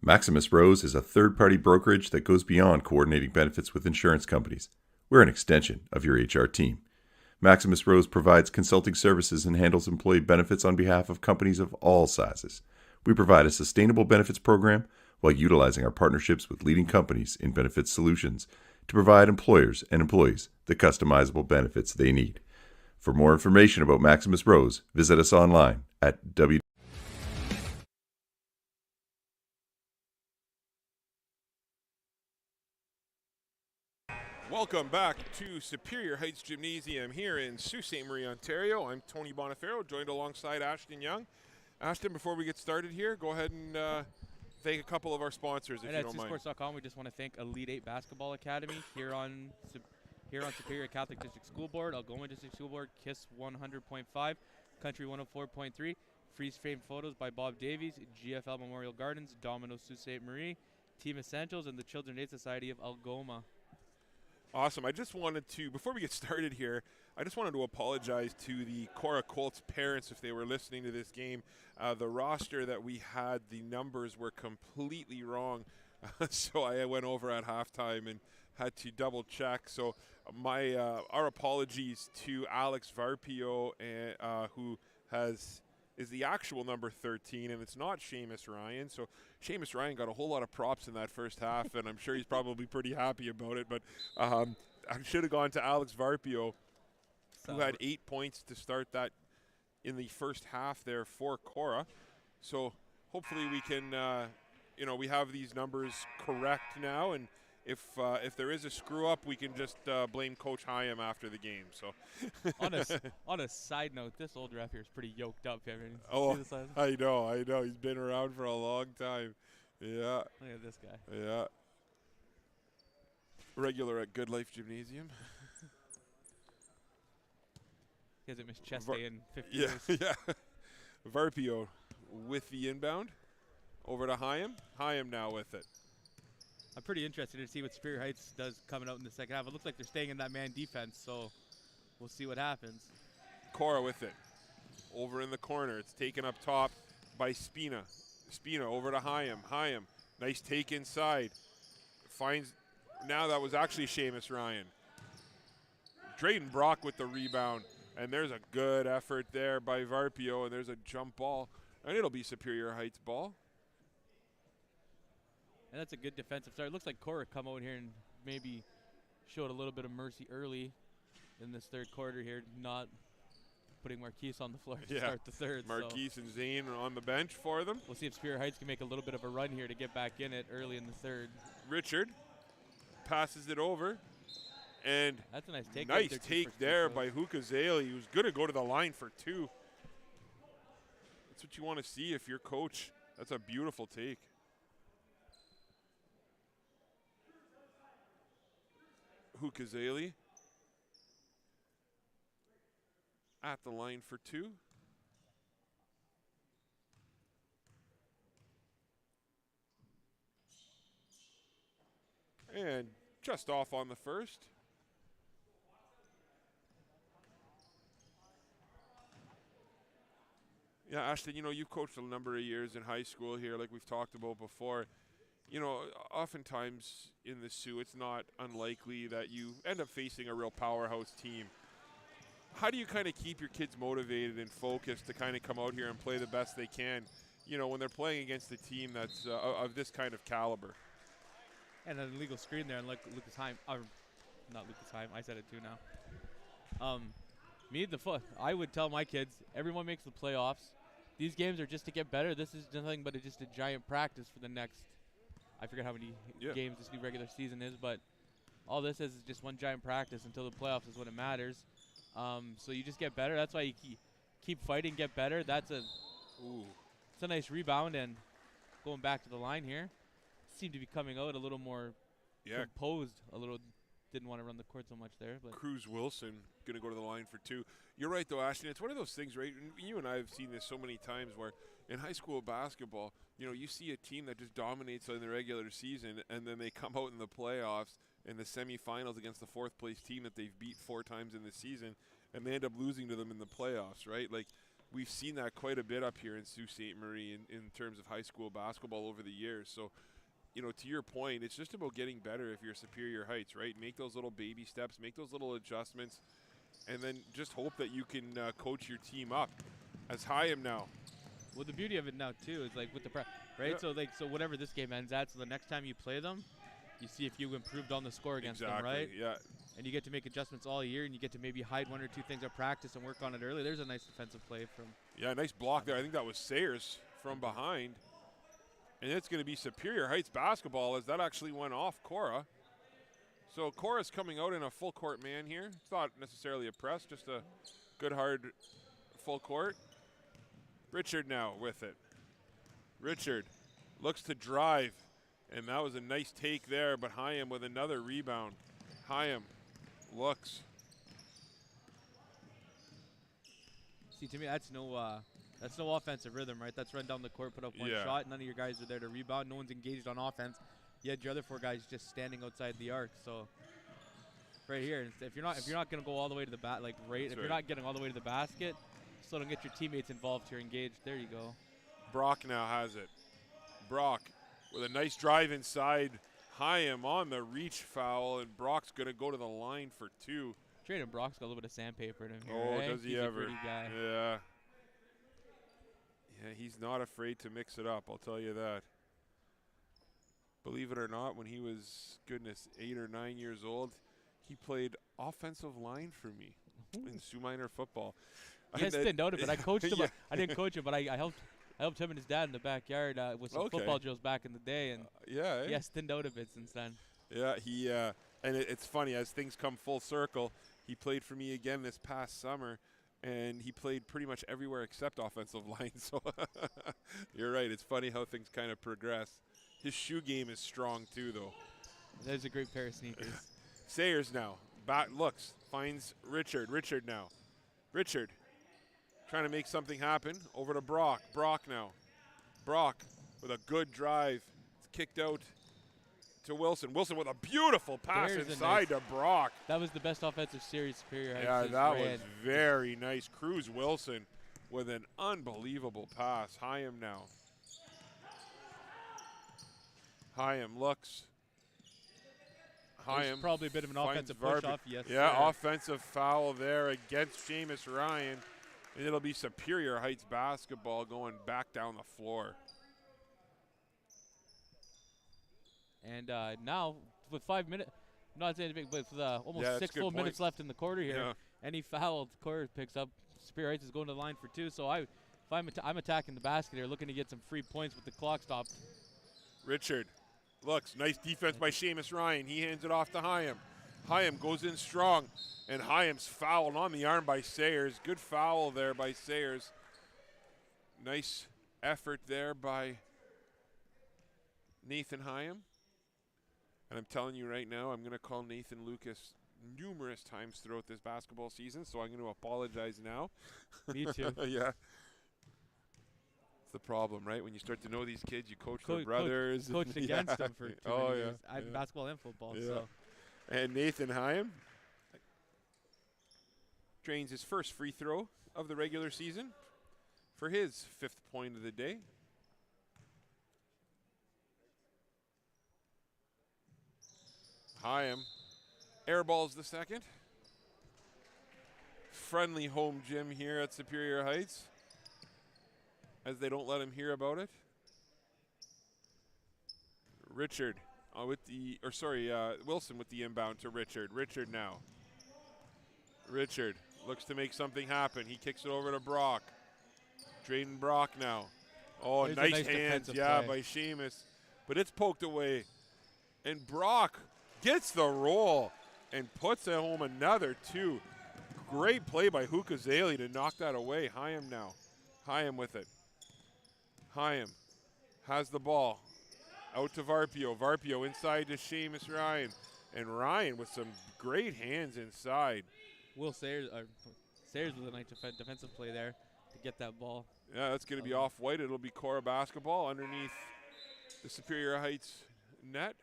Maximus Rose is a third-party brokerage that goes beyond coordinating benefits with insurance companies. We're an extension of your HR team. Maximus Rose provides consulting services and handles employee benefits on behalf of companies of all sizes. We provide a sustainable benefits program while utilizing our partnerships with leading companies in benefits solutions to provide employers and employees the customizable benefits they need. For more information about Maximus Rose, visit us online at
Welcome back to Superior Heights Gymnasium here in Sault Ste. Marie, Ontario. I'm Tony Bonifero, joined alongside Ashton Young. Ashton, before we get started here, go ahead and thank a couple of our sponsors, if you don't mind.
At Saultsports.com, we just want to thank Elite 8 Basketball Academy here on Superior Catholic District School Board, Algoma District School Board, KISS 100.5, Country 104.3, Freeze Frame Photos by Bob Davies, GFL Memorial Gardens, Domino's Sault Ste. Marie, Team Essentials, and the Children's Aid Society of Algoma.
Awesome. I just wanted to, before we get started here, I just wanted to apologize to the Korah Colts parents if they were listening to this game. The roster that we had, the numbers were completely wrong. So I went over at halftime and had to double check. So our apologies to Alex Varpio, who is the actual number 13, and it's not Seamus Ryan. So Seamus Ryan got a whole lot of props in that first half, and I'm sure he's probably pretty happy about it. But I should have gone to Alex Varpio, who had 8 points to start that in the first half there for Korah. So hopefully we can, we have these numbers correct now, and if there is a screw up, we can just blame Coach Hyam after the game. So,
on a side note, this old ref here is pretty yoked up.
I know. He's been around for a long time. Yeah.
Look at this guy.
Yeah. Regular at Good Life Gymnasium.
He hasn't missed chest day in 50 years.
Yeah. Varpio with the inbound over to Hyam. Hyam now with it.
I'm pretty interested to see what Superior Heights does coming out in the second half. It looks like they're staying in that man defense, so we'll see what happens.
Korah with it. Over in the corner. It's taken up top by Spina. Spina over to Hyam. Hyam, nice take inside. Finds, now that was actually Seamus Ryan. Drayden Brock with the rebound. And there's a good effort there by Varpio, and there's a jump ball. And it'll be Superior Heights ball.
And that's a good defensive start. It looks like Korah come out here and maybe showed a little bit of mercy early in this third quarter here, not putting Marquise on the floor to start the third.
Marquise and Zane on the bench for them.
We'll see if Superior Heights can make a little bit of a run here to get back in it early in the third.
Richard passes it over, And
That's a nice take.
nice
Their two
take
first free
there
throws.
by Hukazeli, who's going to go to the line for 2. That's what you want to see if you're coach. That's a beautiful take. Hukazeli at the line for 2. And just off on the first. Yeah, Ashton, you know, you've coached a number of years in high school here, like we've talked about before. You know, oftentimes in the Sioux, it's not unlikely that you end up facing a real powerhouse team. How do you kind of keep your kids motivated and focused to kind of come out here and play the best they can, you know, when they're playing against a team that's of this kind of caliber?
And an illegal screen there, and like Lucas Heim, not Lucas Heim, I said it too now. I would tell my kids, everyone makes the playoffs. These games are just to get better. This is nothing but just a giant practice for the next, I forget how many games this new regular season is, but all this is just one giant practice until the playoffs is when it matters. So you just get better. That's why you keep fighting, get better. It's a nice rebound, and going back to the line here, seemed to be coming out a little more composed, a little. Didn't want to run the court so much there. But
Cruz Wilson going to go to the line for 2. You're right, though, Ashton. It's one of those things, right? And you and I have seen this so many times where in high school basketball, you know, you see a team that just dominates in the regular season, and then they come out in the playoffs in the semifinals against the 4th place team that they've beat 4 times in the season, and they end up losing to them in the playoffs, right? Like, we've seen that quite a bit up here in Sault Ste. Marie in terms of high school basketball over the years. So, you know, to your point, it's just about getting better if you're Superior Heights, right? Make those little baby steps, make those little adjustments, and then just hope that you can coach your team up. As Hyam now.
Well, the beauty of it now, too, is like with the right?
Yeah.
So whatever this game ends at, so the next time you play them, you see if you improved on the score against them, right?
Yeah.
And you get to make adjustments all year, and you get to maybe hide 1 or 2 things at practice and work on it early. There's a nice defensive play from.
Yeah, nice block there. I think that was Sayers from behind. And it's going to be Superior Heights basketball as that actually went off Korah. So Korah's coming out in a full court man here. It's not necessarily a press, just a good hard full court. Richard now with it. Richard looks to drive, and that was a nice take there, but Hyam with another rebound. Hyam looks.
See, to me, that's no offensive rhythm, right? That's run down the court, put up one shot. None of your guys are there to rebound. No one's engaged on offense. You had your other 4 guys just standing outside the arc. So right here, if you're not going to go all the way to the you're not getting all the way to the basket, so don't get your teammates involved here, engaged. There you go.
Brock now has it. Brock with a nice drive inside. Hyam on the reach foul, and Brock's going to go to the line for 2.
Traden Brock's got a little bit of sandpaper in him here.
Oh,
right?
does he
He's
ever?
A gritty guy.
Yeah. Yeah, he's not afraid to mix it up, I'll tell you that. Believe it or not, when he was, 8 or 9 years old, he played offensive line for me in Sioux Minor football.
Yes, didn't know it, but I coached him. I didn't coach him, but I helped him and his dad in the backyard with some football drills back in the day, and yes, didn't know it since then.
Yeah, and it's funny, as things come full circle, he played for me again this past summer, and he played pretty much everywhere except offensive line. So you're right, it's funny how things kind of progress. His shoe game is strong too, though.
There's a great pair of sneakers.
Sayers now, looks, finds Richard. Richard now. Richard trying to make something happen. Over to Brock. Brock now. Brock with a good drive. It's kicked out to Wilson. Wilson with a beautiful pass inside to Brock.
That was the best offensive series Superior Heights.
Yeah, that was very nice. Cruz Wilson with an unbelievable pass. Hyam now. Hyam looks.
Hyam probably a bit of an offensive push-off. Yes,
yeah, offensive foul there against Seamus Ryan. And it'll be Superior Heights basketball going back down the floor.
And now, with 5 minutes, not saying big, but with almost 6 full minutes left in the quarter here, any foul Korah picks up, Superior Heights is going to the line for 2. So I'm attacking the basket here, looking to get some free points with the clock stopped.
Richard looks, nice defense by Seamus Ryan. He hands it off to Hyam. Hyam goes in strong, and Hyam's fouled on the arm by Sayers. Good foul there by Sayers. Nice effort there by Nathan Hyam. And I'm telling you right now, I'm going to call Nathan Lucas numerous times throughout this basketball season, so I'm going to apologize now.
Me too.
Yeah. It's the problem, right? When you start to know these kids, you coach their brothers.
Coached against them for 2 years.
Yeah.
Basketball and football.
Yeah.
So.
And Nathan Hyam drains his first free throw of the regular season for his 5th point of the day. Hyam airballs the second. Friendly home gym here at Superior Heights, as they don't let him hear about it. Richard Wilson with the inbound to Richard. Richard now. Richard looks to make something happen. He kicks it over to Brock. Drayden Brock now. Oh, nice hands, by Seamus. But it's poked away. And Brock gets the roll and puts at home another 2. Great play by Hukazeli to knock that away. Hyam now. Hyam with it. Hyam has the ball. Out to Varpio. Varpio inside to Seamus Ryan. And Ryan with some great hands inside.
Sayers with a nice defensive play there to get that ball.
Yeah, that's going to be off-white. It'll be Korah basketball underneath the Superior Heights net.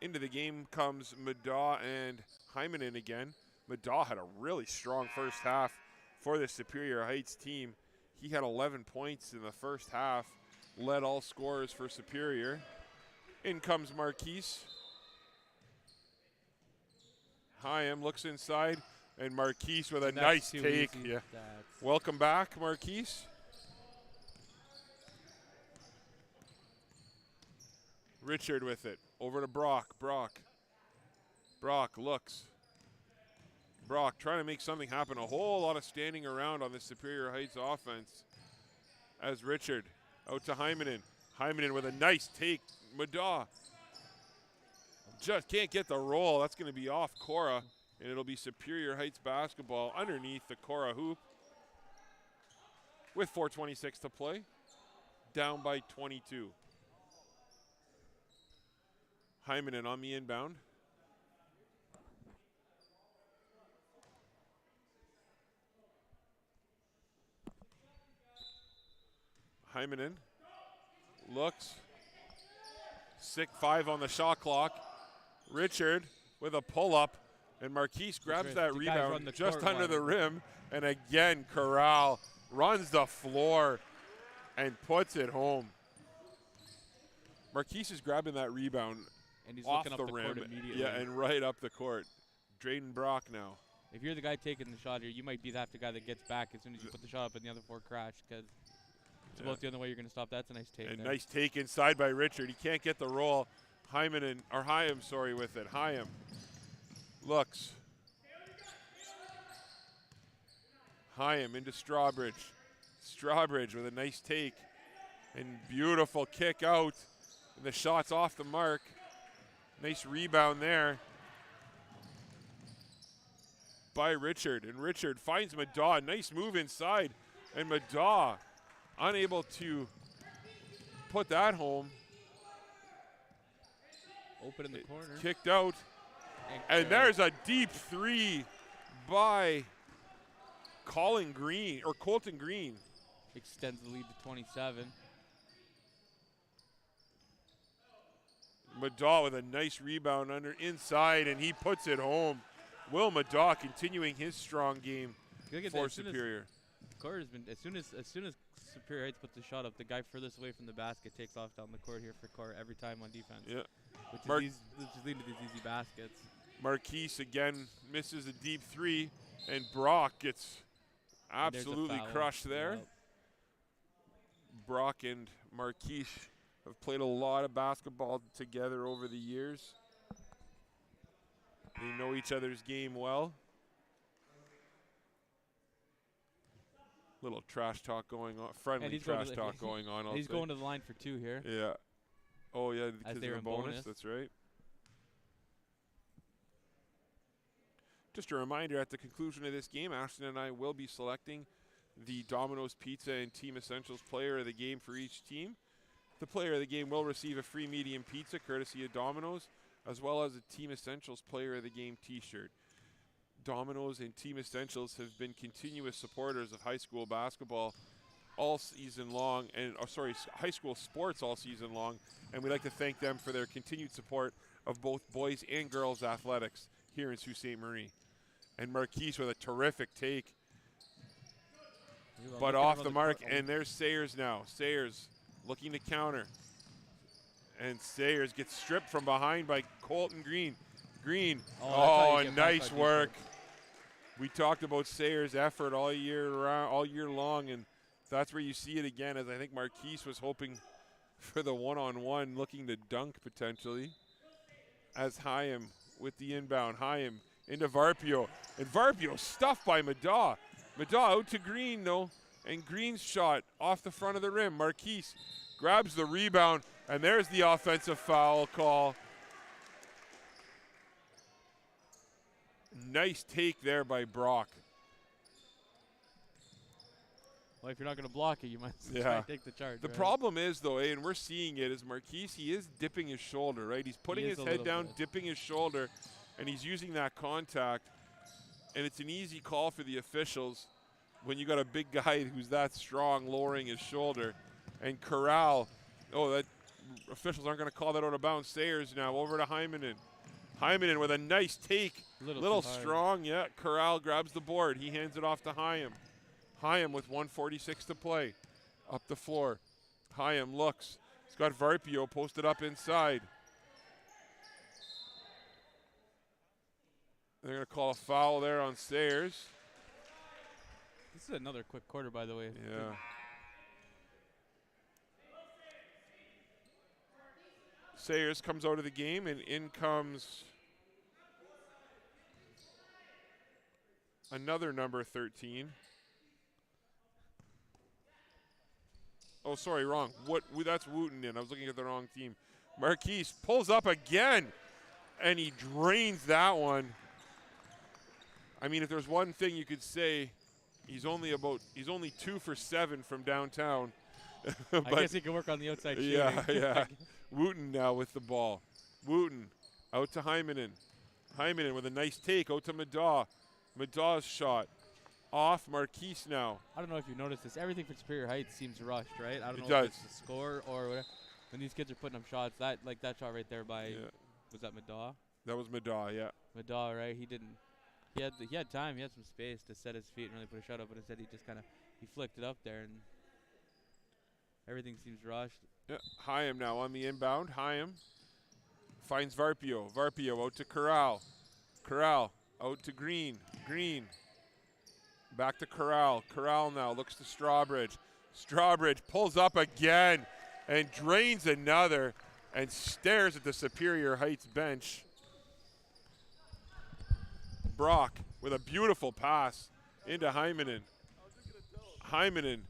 Into the game comes Madaw and Hymanen again. Madaw had a really strong first half for the Superior Heights team. He had 11 points in the first half, led all scorers for Superior. In comes Marquise. Hyam looks inside, and Marquise with a nice take. Yeah. Welcome back, Marquise. Richard with it. Over to Brock. Brock looks. Brock trying to make something happen. A whole lot of standing around on the Superior Heights offense. As Richard out to Hymanen. Hymanen with a nice take. Madaw just can't get the roll. That's going to be off Korah, and it'll be Superior Heights basketball underneath the Korah hoop with 4:26 to play. Down by 22. Hymanen on the inbound. Hymanen looks. 6-5 on the shot clock. Richard with a pull-up, and Marquise grabs that rebound just under the rim. And again, Corral runs the floor and puts it home. Marquise is grabbing that rebound
and he's
off
looking
the
up the
rim.
court immediately.
Yeah, and right up the court. Drayden Brock now.
If you're the guy taking the shot here, you might be the guy that gets back as soon as you put the shot up and the other 4 crash, because it's about the only way you're going to stop. That's a nice take.
And nice take inside by Richard. He can't get the roll. Hyam with it. Hyam looks. Hyam into Strawbridge. Strawbridge with a nice take. And beautiful kick out. And the shot's off the mark. Nice rebound there by Richard. And Richard finds Madaw. Nice move inside. And Madaw unable to put that home.
Open in the corner.
Kicked out. And there's a deep 3 by Colton Green.
Extends the lead to 27.
Madaw with a nice rebound inside, and he puts it home. Will Madaw continuing his strong game for Superior.
Korah's been as soon as Superior Heights puts the shot up, the guy furthest away from the basket takes off down the court here for Korah every time on defense.
Yeah.
Which is leading to these easy baskets.
Marquise again misses a deep 3, and Brock gets absolutely crushed there.
Yep.
Brock and Marquise have played a lot of basketball together over the years. They know each other's game well. Little trash talk going on, friendly trash talk going on.
He's going to the line for 2 here.
Yeah. Oh, yeah, because
they're
of the
in
bonus.
bonus.
That's right. Just a reminder, at the conclusion of this game, Ashton and I will be selecting the Domino's Pizza and Team Essentials player of the game for each team. The player of the game will receive a free medium pizza courtesy of Domino's, as well as a Team Essentials player of the game t-shirt. Domino's and Team Essentials have been continuous supporters of high school basketball all season long, and high school sports all season long, and we'd like to thank them for their continued support of both boys and girls athletics here in Sault Ste. Marie. And Marquise with a terrific take, but off the mark, and there's Sayers now. Sayers looking to counter, and Sayers gets stripped from behind by Colton Green. Nice work. We talked about Sayers' effort all year long, and that's where you see it again, as I think Marquise was hoping for the one-on-one, looking to dunk potentially. As Hyam with the inbound. Hyam into Varpio, and Varpio stuffed by Madaw. Madaw out to Green, though, and Green's shot off the front of the rim. Marquise grabs the rebound, and there's the offensive foul call. Nice take there by Brock.
Well, if you're not going to block it, you might try and take the charge.
The problem is, though, and we're seeing it, is Marquise, he is dipping his shoulder, right? He's putting his head down, dipping his shoulder, and he's using that contact. And it's an easy call for the officials when you got a big guy who's that strong lowering his shoulder. And Corral, officials aren't going to call that out of bounds. Sayers now over to Hymanen. Hymanen with a nice take. Little strong, yeah. Corral grabs the board. He hands it off to Hyam. Hyam with 1:46 to play. Up the floor. Hyam looks. He's got Varpio posted up inside. They're going to call a foul there on Sayers.
This is another quick quarter, by the way.
Yeah. Sayers comes out of the game, and in comes another number 13. Oh, sorry, wrong. That's Wooten in. I was looking at the wrong team. Marquise pulls up again, and he drains that one. I mean, if there's one thing you could say, he's only 2 for 7 from downtown.
I guess he can work on the outside shooting.
Yeah. Wooten now with the ball. Wooten out to Hymanen. Hymanen with a nice take out to Madaw. Madaw's shot off Marquise now.
I don't know if you noticed this. Everything for Superior Heights seems rushed, right? I don't know if it's the score or whatever. When these kids are putting up shots, that shot right there by, was that Madaw?
That was Madaw, yeah.
Madaw, right? He didn't. He had time. He had some space to set his feet and really put a shot up, but instead he just he flicked it up there, and everything seems rushed.
Yeah. Hyam now on the inbound. Hyam finds Varpio. Varpio out to Corral. Corral out to Green. Green back to Corral. Corral now looks to Strawbridge. Strawbridge pulls up again and drains another and stares at the Superior Heights bench. Brock with a beautiful pass into Hymanen. Hymanen.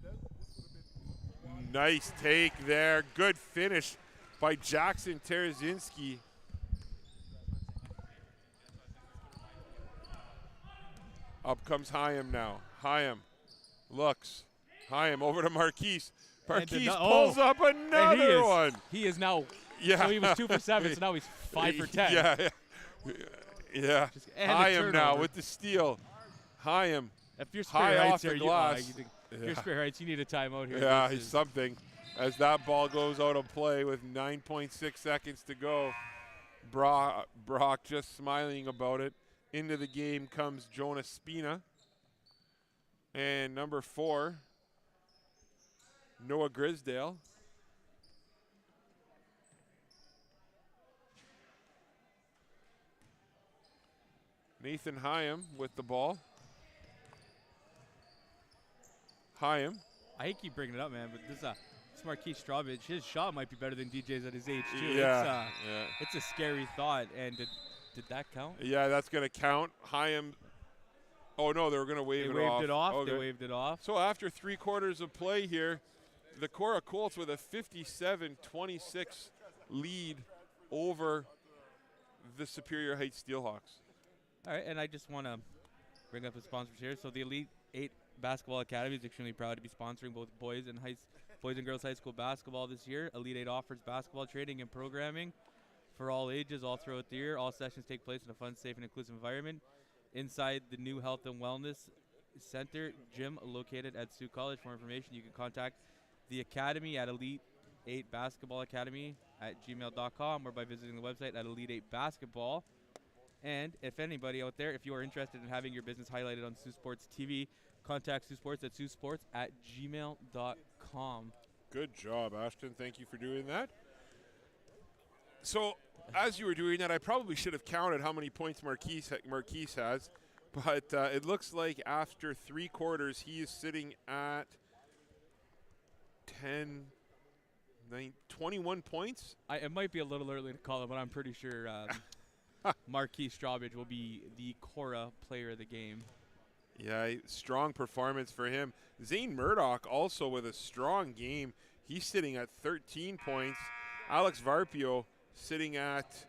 Nice take there. Good finish by Jackson Terezinski. Up comes Hyam now. Hyam looks. Hyam over to Marquise. Marquise pulls up another one.
He is now. Yeah. So he was 2 for 7. So now he's 5 for 10.
Yeah. Hyam now with the steal. Hyam.
If you're Superior Heights here, if you're Superior Heights, you need a timeout here.
Yeah, he's something. As that ball goes out of play with 9.6 seconds to go. Brock just smiling about it. Into the game comes Jonas Spina. And number 4, Noah Grisdale. Nathan Hyam with the ball. Hyam.
I hate keep bringing it up, man, but this Marquise Strawbridge, his shot might be better than DJ's at his age, too.
Yeah.
It's a scary thought. And did that count?
Yeah, that's going to count. Hyam. Oh, no, they were going to wave it off.
They waved it off.
So after 3 quarters of play here, the Korah Colts with a 57-26 lead over the Superior Heights Steelhawks.
All right, and I just want to bring up the sponsors here. So the Elite 8 Basketball Academy is extremely proud to be sponsoring both boys and girls high school basketball this year. Elite 8 offers basketball training and programming for all ages all throughout the year. All sessions take place in a fun, safe, and inclusive environment inside the new Health and Wellness Center gym located at Sault College. For more information, you can contact the Academy at Elite 8 Basketball Academy at gmail.com or by visiting the website at Elite 8 Basketball. And if anybody out there, if you are interested in having your business highlighted on Saultsports TV, contact Saultsports at saultsports@gmail.com.
Good job, Ashton. Thank you for doing that. So, as you were doing that, I probably should have counted how many points Marquise has. But it looks like after 3 quarters, he is sitting at 21 points.
It might be a little early to call it, but I'm pretty sure Marquis Strawbridge will be the Korah player of the game.
Yeah, strong performance for him. Zane Murdoch also with a strong game. He's sitting at 13 points. Alex Varpio sitting at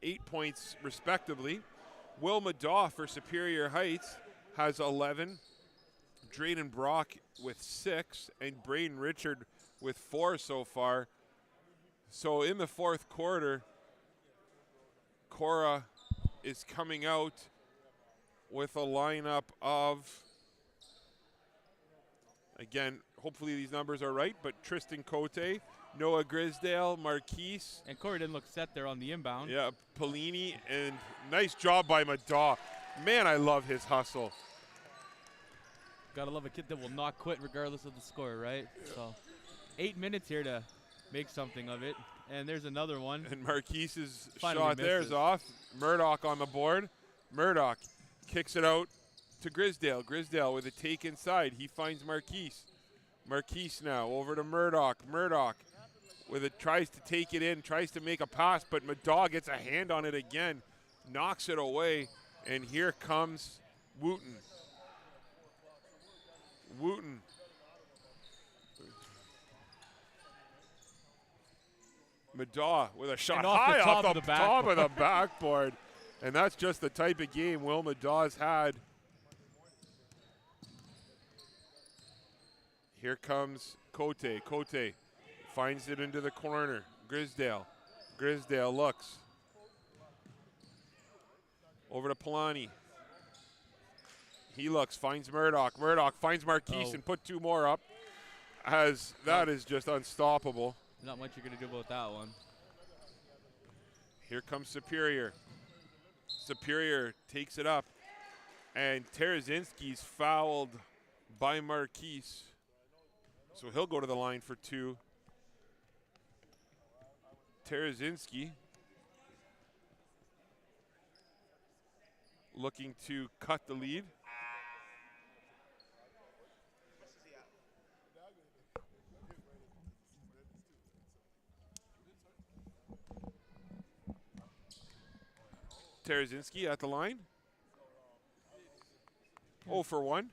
8 points respectively. Will Madaw for Superior Heights has 11. Drayden Brock with 6. And Braden Richard with 4 so far. So in the 4th quarter, Korah is coming out with a lineup of, again, hopefully these numbers are right, but Tristan Cote, Noah Grisdale, Marquise.
And Korah didn't look set there on the inbound.
Yeah, Polini, and nice job by Madaw. Man, I love his hustle.
Gotta love a kid that will not quit regardless of the score, right? So 8 minutes here to make something of it. And there's another one.
And Marquise's
Finally
shot there is off. Murdoch on the board. Murdoch kicks it out to Grisdale. Grisdale with a take inside. He finds Marquise. Marquise now over to Murdoch. Murdoch with it, tries to take it in, tries to make a pass, but Madaw gets a hand on it again, knocks it away, and here comes Wooten. Wooten. Madaw with a shot high off the top of the backboard. And that's just the type of game Will Madaw's had. Here comes Cote. Cote finds it into the corner. Grisdale. Grisdale looks. Over to Polani. He looks, finds Murdoch. Murdoch finds Marquise and put 2 more up. As that is just unstoppable.
Not much you're going to do about that one.
Here comes Superior. Superior takes it up. And Terazinski's fouled by Marquise. So he'll go to the line for 2. Terazinski looking to cut the lead. Terazinski at the line. 0 for 1.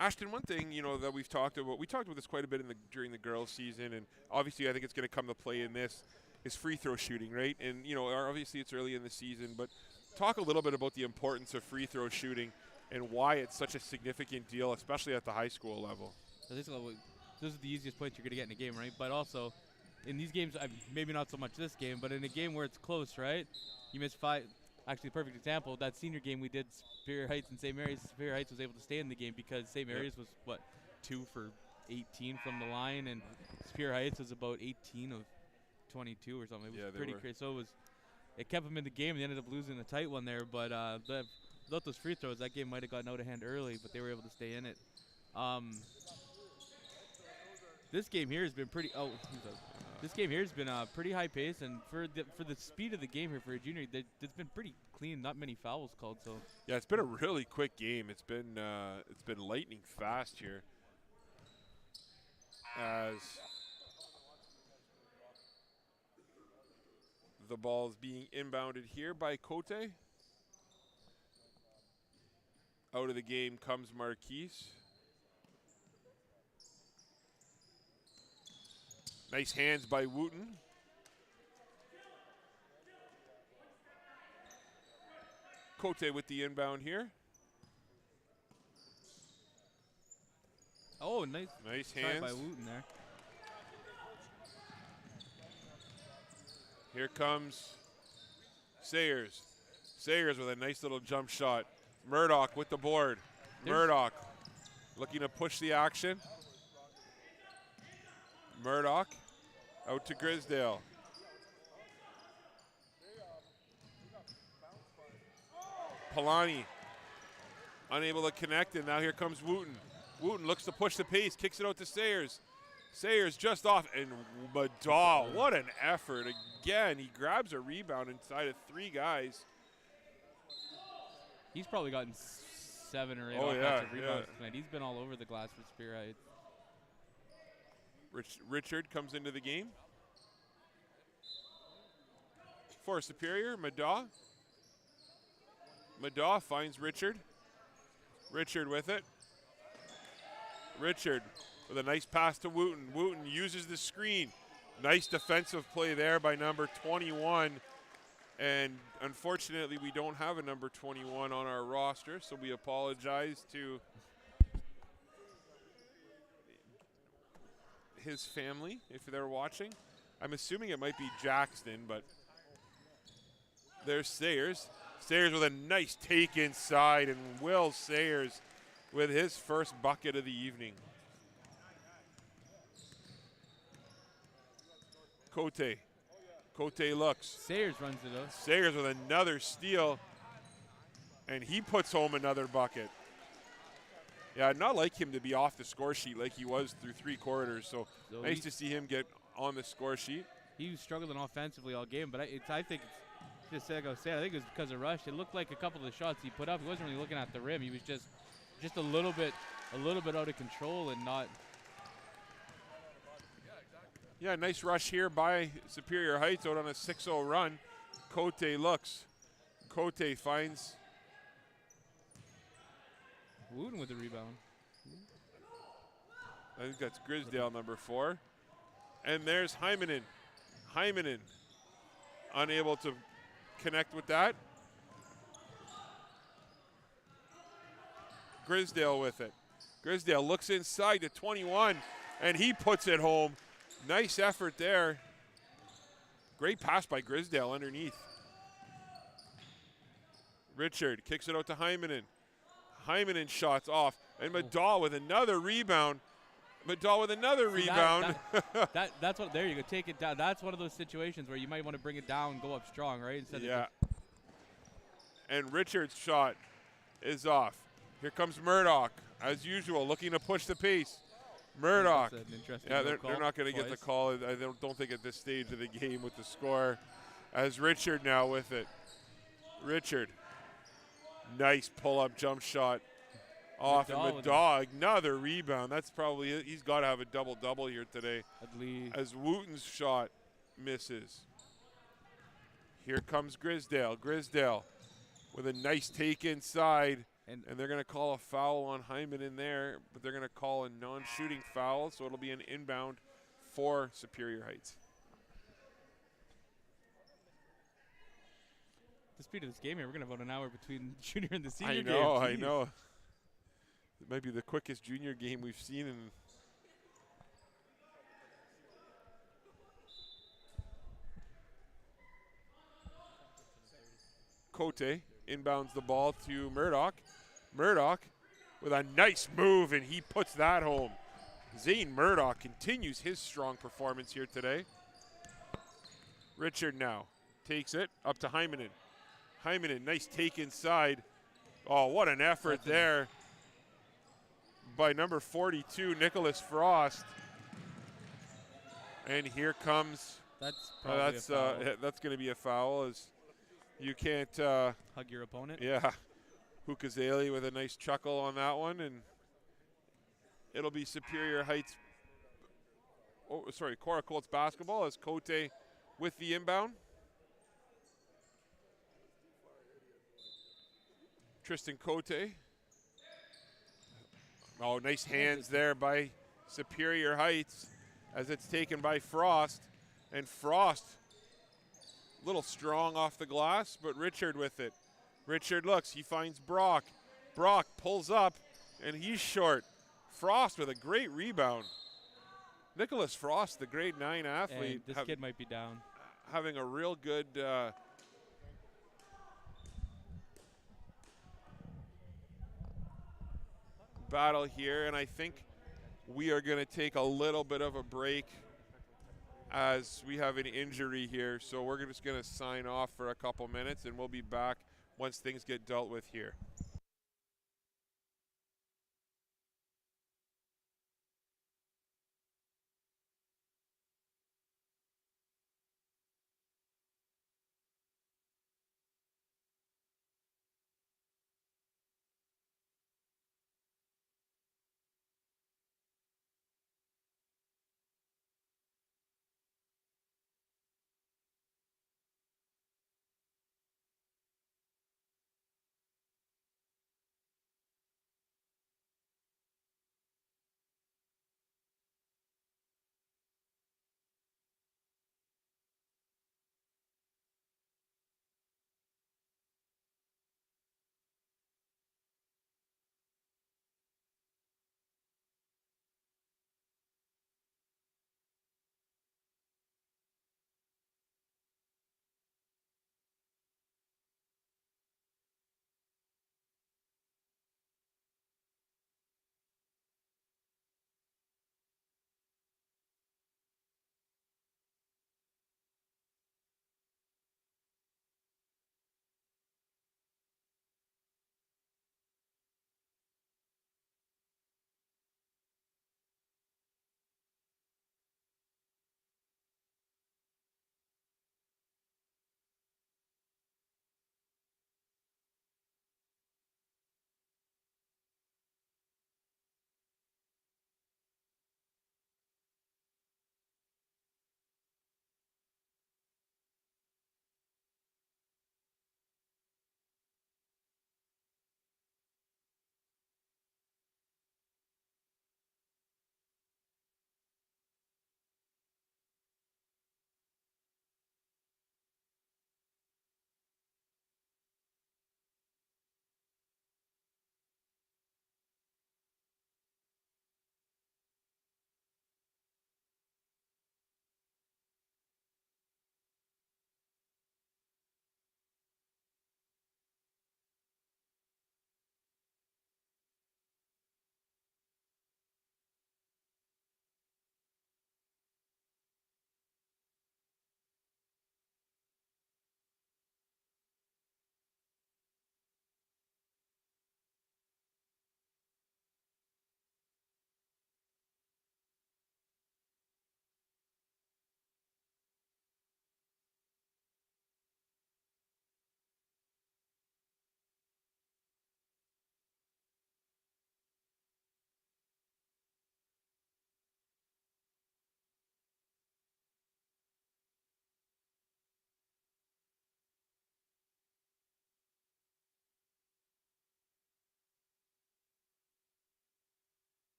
Ashton, one thing that we talked about this quite a bit during the girls' season, and obviously I think it's going to come to play in this, is free throw shooting, right? And obviously it's early in the season, but talk a little bit about the importance of free throw shooting and why it's such a significant deal, especially at the high school level.
Those are the easiest points you're going to get in a game, right? But also, in these games, maybe not so much this game, but in a game where it's close, right? You miss 5. Actually, perfect example, that senior game we did, Superior Heights and St. Mary's. Superior Heights was able to stay in the game because St. Mary's was, 2 for 18 from the line, and Superior Heights was about 18 of 22 or something. It was pretty crazy. So it kept them in the game, and they ended up losing a tight one there. But without those free throws, that game might have gotten out of hand early, but they were able to stay in it. This game here has been pretty. This game here has been pretty high pace, and for the speed of the game here for a junior, it's been pretty clean. Not many fouls called. So
yeah, it's been a really quick game. It's been lightning fast here. As the ball is being inbounded here by Cote. Out of the game comes Marquise. Nice hands by Wooten. Cote with the inbound here.
Oh, nice.
Nice
Try
hands.
by Wooten there.
Here comes Sayers. Sayers with a nice little jump shot. Murdoch with the board. Murdoch looking to push the action. Murdoch out to Grisdale. Palani unable to connect, and now here comes Wooten. Wooten looks to push the pace, kicks it out to Sayers. Sayers just off, and Madaw, what an effort. Again, he grabs a rebound inside of 3 guys.
He's probably gotten 7 or 8 offensive rebounds tonight. He's been all over the glass for Superior Heights.
Richard comes into the game. For Superior, Madaw. Madaw finds Richard. Richard with it. Richard with a nice pass to Wooten. Wooten uses the screen. Nice defensive play there by number 21. And unfortunately, we don't have a number 21 on our roster, so we apologize to his family if they're watching. I'm assuming it might be Jackson, but there's Sayers. Sayers with a nice take inside, and Will Sayers with his first bucket of the evening. Cote. Cote looks.
Sayers runs it up.
Sayers with another steal, and he puts home another bucket. Yeah, I'd not like him to be off the score sheet like he was through 3 quarters, so nice to see him get on the score sheet.
He was struggling offensively all game, but I think it's just like I was saying, I think it was because of rush. It looked like a couple of the shots he put up, he wasn't really looking at the rim. He was just a little bit out of control and not.
Yeah, nice rush here by Superior Heights out on a 6-0 run. Cote looks. Cote finds
Wooten with the rebound.
I think that's Grisdale, number 4. And there's Hymanen. Hymanen unable to connect with that. Grisdale with it. Grisdale looks inside to 21, and he puts it home. Nice effort there. Great pass by Grisdale underneath. Richard kicks it out to Hymanen. Hymanen shots off, and Madaw with another rebound. Madaw with another rebound.
That's what. There you go. Take it down. That's one of those situations where you might want to bring it down, go up strong, right? Instead of
and Richard's shot is off. Here comes Murdoch, as usual, looking to push the pace. Murdoch. Yeah, they're not going to get the call. I don't think at this stage of the game with the score. As Richard now with it. Richard. Nice pull-up jump shot off. And Madaw, another rebound. That's probably it. He's got to have a double-double here today. As Wooten's shot misses. Here comes Grisdale. Grisdale with a nice take inside. And they're going to call a foul on Hyman in there, but they're going to call a non-shooting foul, so it'll be an inbound for Superior Heights.
The speed of this game here, we're going to vote an hour between junior and the senior
game. I know. It might be the quickest junior game we've seen in. Cote inbounds the ball to Murdoch. Murdoch with a nice move, and he puts that home. Zane Murdoch continues his strong performance here today. Richard now takes it up to Hymanen. Hymanen, nice take inside. Oh, what an effort there by number 42, Nicholas Frost. And here comes.
That's
going to be a foul. As you can't
hug your opponent.
Yeah. Hukazeli with a nice chuckle on that one, and it'll be Superior Heights. Korah Colts basketball as Cote with the inbound. Tristan Cote. Oh, nice hands there by Superior Heights as it's taken by Frost. And Frost, a little strong off the glass, but Richard with it. Richard looks. He finds Brock. Brock pulls up, and he's short. Frost with a great rebound. Nicholas Frost, the grade 9 athlete.
And this kid might be down.
Having a real good battle here, and I think we are going to take a little bit of a break as we have an injury here. So we're just going to sign off for a couple minutes, and we'll be back once things get dealt with here.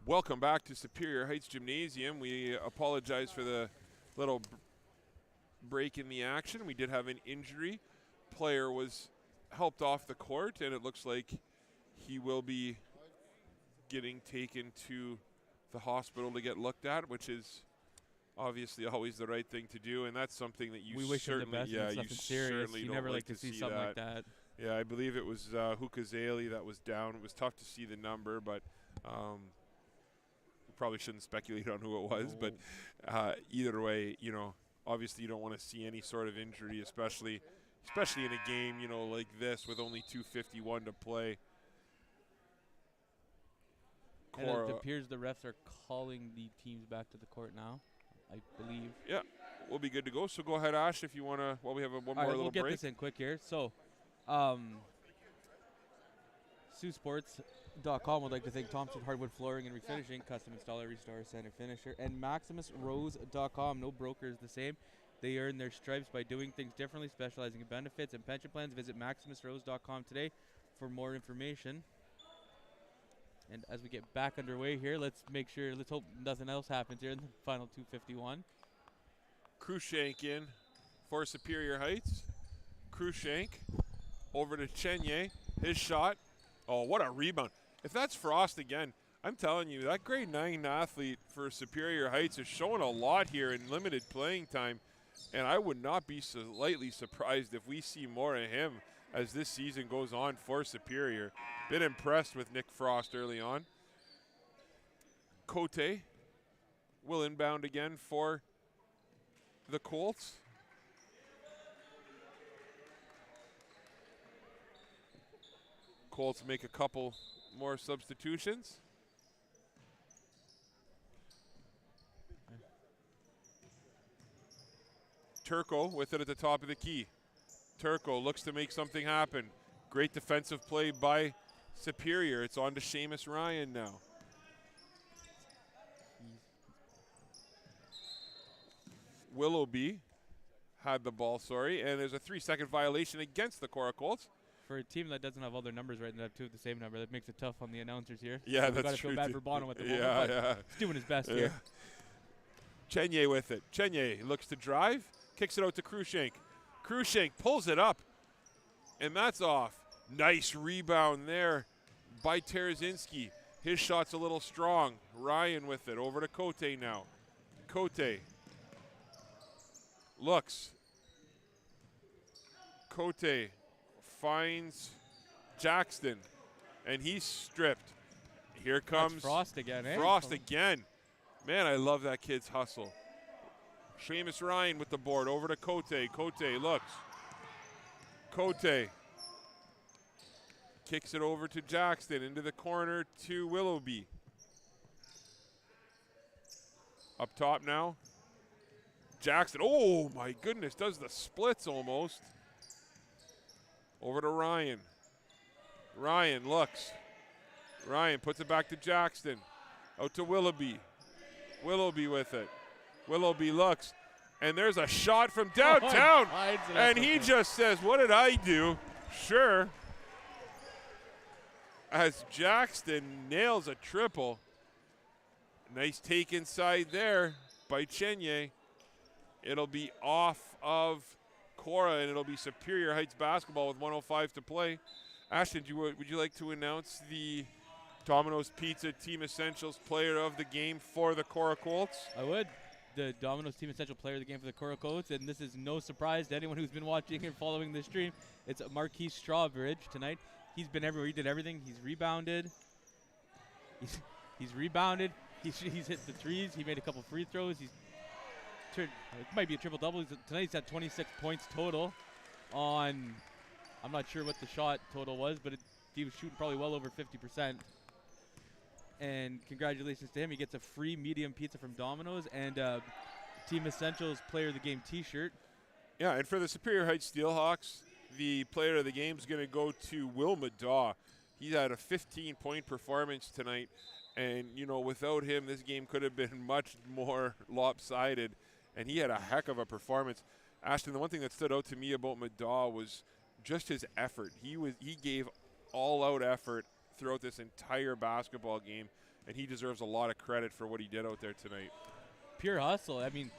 Welcome back to Superior Heights Gymnasium. We apologize for the little break in the action. We did have an injury. Player was helped off the court, and it looks like he will be getting taken to the hospital to get looked at, which is obviously always the right thing to do, and that's something that you
we wish him the best.
Yeah,
you
certainly
you
don't
never
like
to see something like that.
Yeah, I believe it was Hukazeli that was down. It was tough to see the number, but we probably shouldn't speculate on who it was.
No.
But either way, you know, obviously you don't want to see any sort of injury, especially in a game, you know, like this with only 2:51 to play.
And it appears the refs are calling the teams back to the court now, I believe.
Yeah, we'll be good to go. So go ahead, Ash, if you want to, while we have one more little break.
We'll get this in quick here. So, Saultsports.com would like to thank Thompson Hardwood Flooring and Refinishing, custom installer, restorer, center finisher, and MaximusRose.com. No broker is the same. They earn their stripes by doing things differently, specializing in benefits and pension plans. Visit MaximusRose.com today for more information. And as we get back underway here, let's hope nothing else happens here in the final 2:51.
Cruikshank in for Superior Heights. Cruikshank over to Chenye. His shot. Oh, what a rebound. If that's Frost again, I'm telling you, that grade 9 athlete for Superior Heights is showing a lot here in limited playing time. And I would not be slightly surprised if we see more of him as this season goes on for Superior. Been impressed with Nick Frost early on. Cote will inbound again for the Colts. Colts make a couple more substitutions. Turco with it at the top of the key. Turco looks to make something happen. Great defensive play by Superior. It's on to Seamus Ryan now. Willoughby had the ball, and there's a 3-second violation against the Korah Colts.
For a team that doesn't have all their numbers right and they have two of the same number, that makes it tough on the announcers here.
Yeah,
so
that's true.
We've got to feel bad for Bono at the moment,
yeah,
but
yeah.
he's doing his best here.
Chenye with it. Chenye looks to drive, kicks it out to Cruikshank. Cruikshank pulls it up, and that's off. Nice rebound there by Terazinski. His shot's a little strong. Ryan with it. Over to Cote now. Cote looks. Cote finds Jackson, and he's stripped. Here comes
That's Frost again, eh?
Frost again. Man, I love that kid's hustle. Seamus Ryan with the board. Over to Cote. Cote looks. Cote kicks it over to Jackson. Into the corner to Willoughby. Up top now. Jackson. Oh, my goodness. Does the splits almost. Over to Ryan. Ryan looks. Ryan puts it back to Jackson. Out to Willoughby. Willoughby with it. Willoughby looks. And there's a shot from downtown. And he just says, what did I do? Sure. As Jackson nails a triple. Nice take inside there by Chenye. It'll be off of Korah, and it'll be Superior Heights basketball with 1:05 to play. Ashton, would you like to announce the Domino's Pizza Team Essentials Player of the Game for the Korah Colts?
I would. The Domino's Team Essential Player of the Game for the Korah Colts, and this is no surprise to anyone who's been watching and following the stream. It's Marquise Strawbridge tonight. He's been everywhere. He did everything. He's rebounded. He's rebounded. He's hit the threes. He made a couple free throws. It might be a triple-double. Tonight he's had 26 points total on, I'm not sure what the shot total was, but he was shooting probably well over 50%. And congratulations to him. He gets a free medium pizza from Domino's and Team Essentials Player of the Game t-shirt.
Yeah, and for the Superior Heights Steelhawks, the Player of the Game is going to go to Will Madaw. He had a 15-point performance tonight, and, you know, without him, this game could have been much more lopsided. And he had a heck of a performance. Ashton, the one thing that stood out to me about Madaw was just his effort. He gave all-out effort throughout this entire basketball game, and he deserves a lot of credit for what he did out there tonight.
Pure hustle. I mean,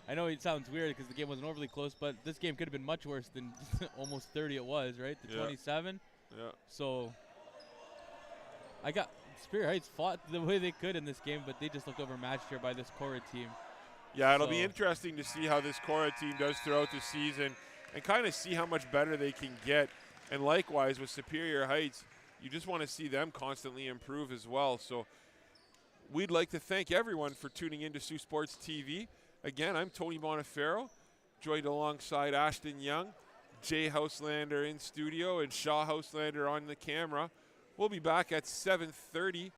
I know it sounds weird because the game wasn't overly close, but this game could have been much worse than almost 30 it was, right? The 27.
Yeah.
So Superior Heights fought the way they could in this game, but they just looked overmatched here by this Korah team.
Yeah, it'll be interesting to see how this Korah team does throughout the season and kind of see how much better they can get. And likewise with Superior Heights, you just want to see them constantly improve as well. So we'd like to thank everyone for tuning into Saultsports TV. Again, I'm Tony Bonifero, joined alongside Ashton Young, Jay Houselander in studio, and Shaw Houselander on the camera. We'll be back at 7:30.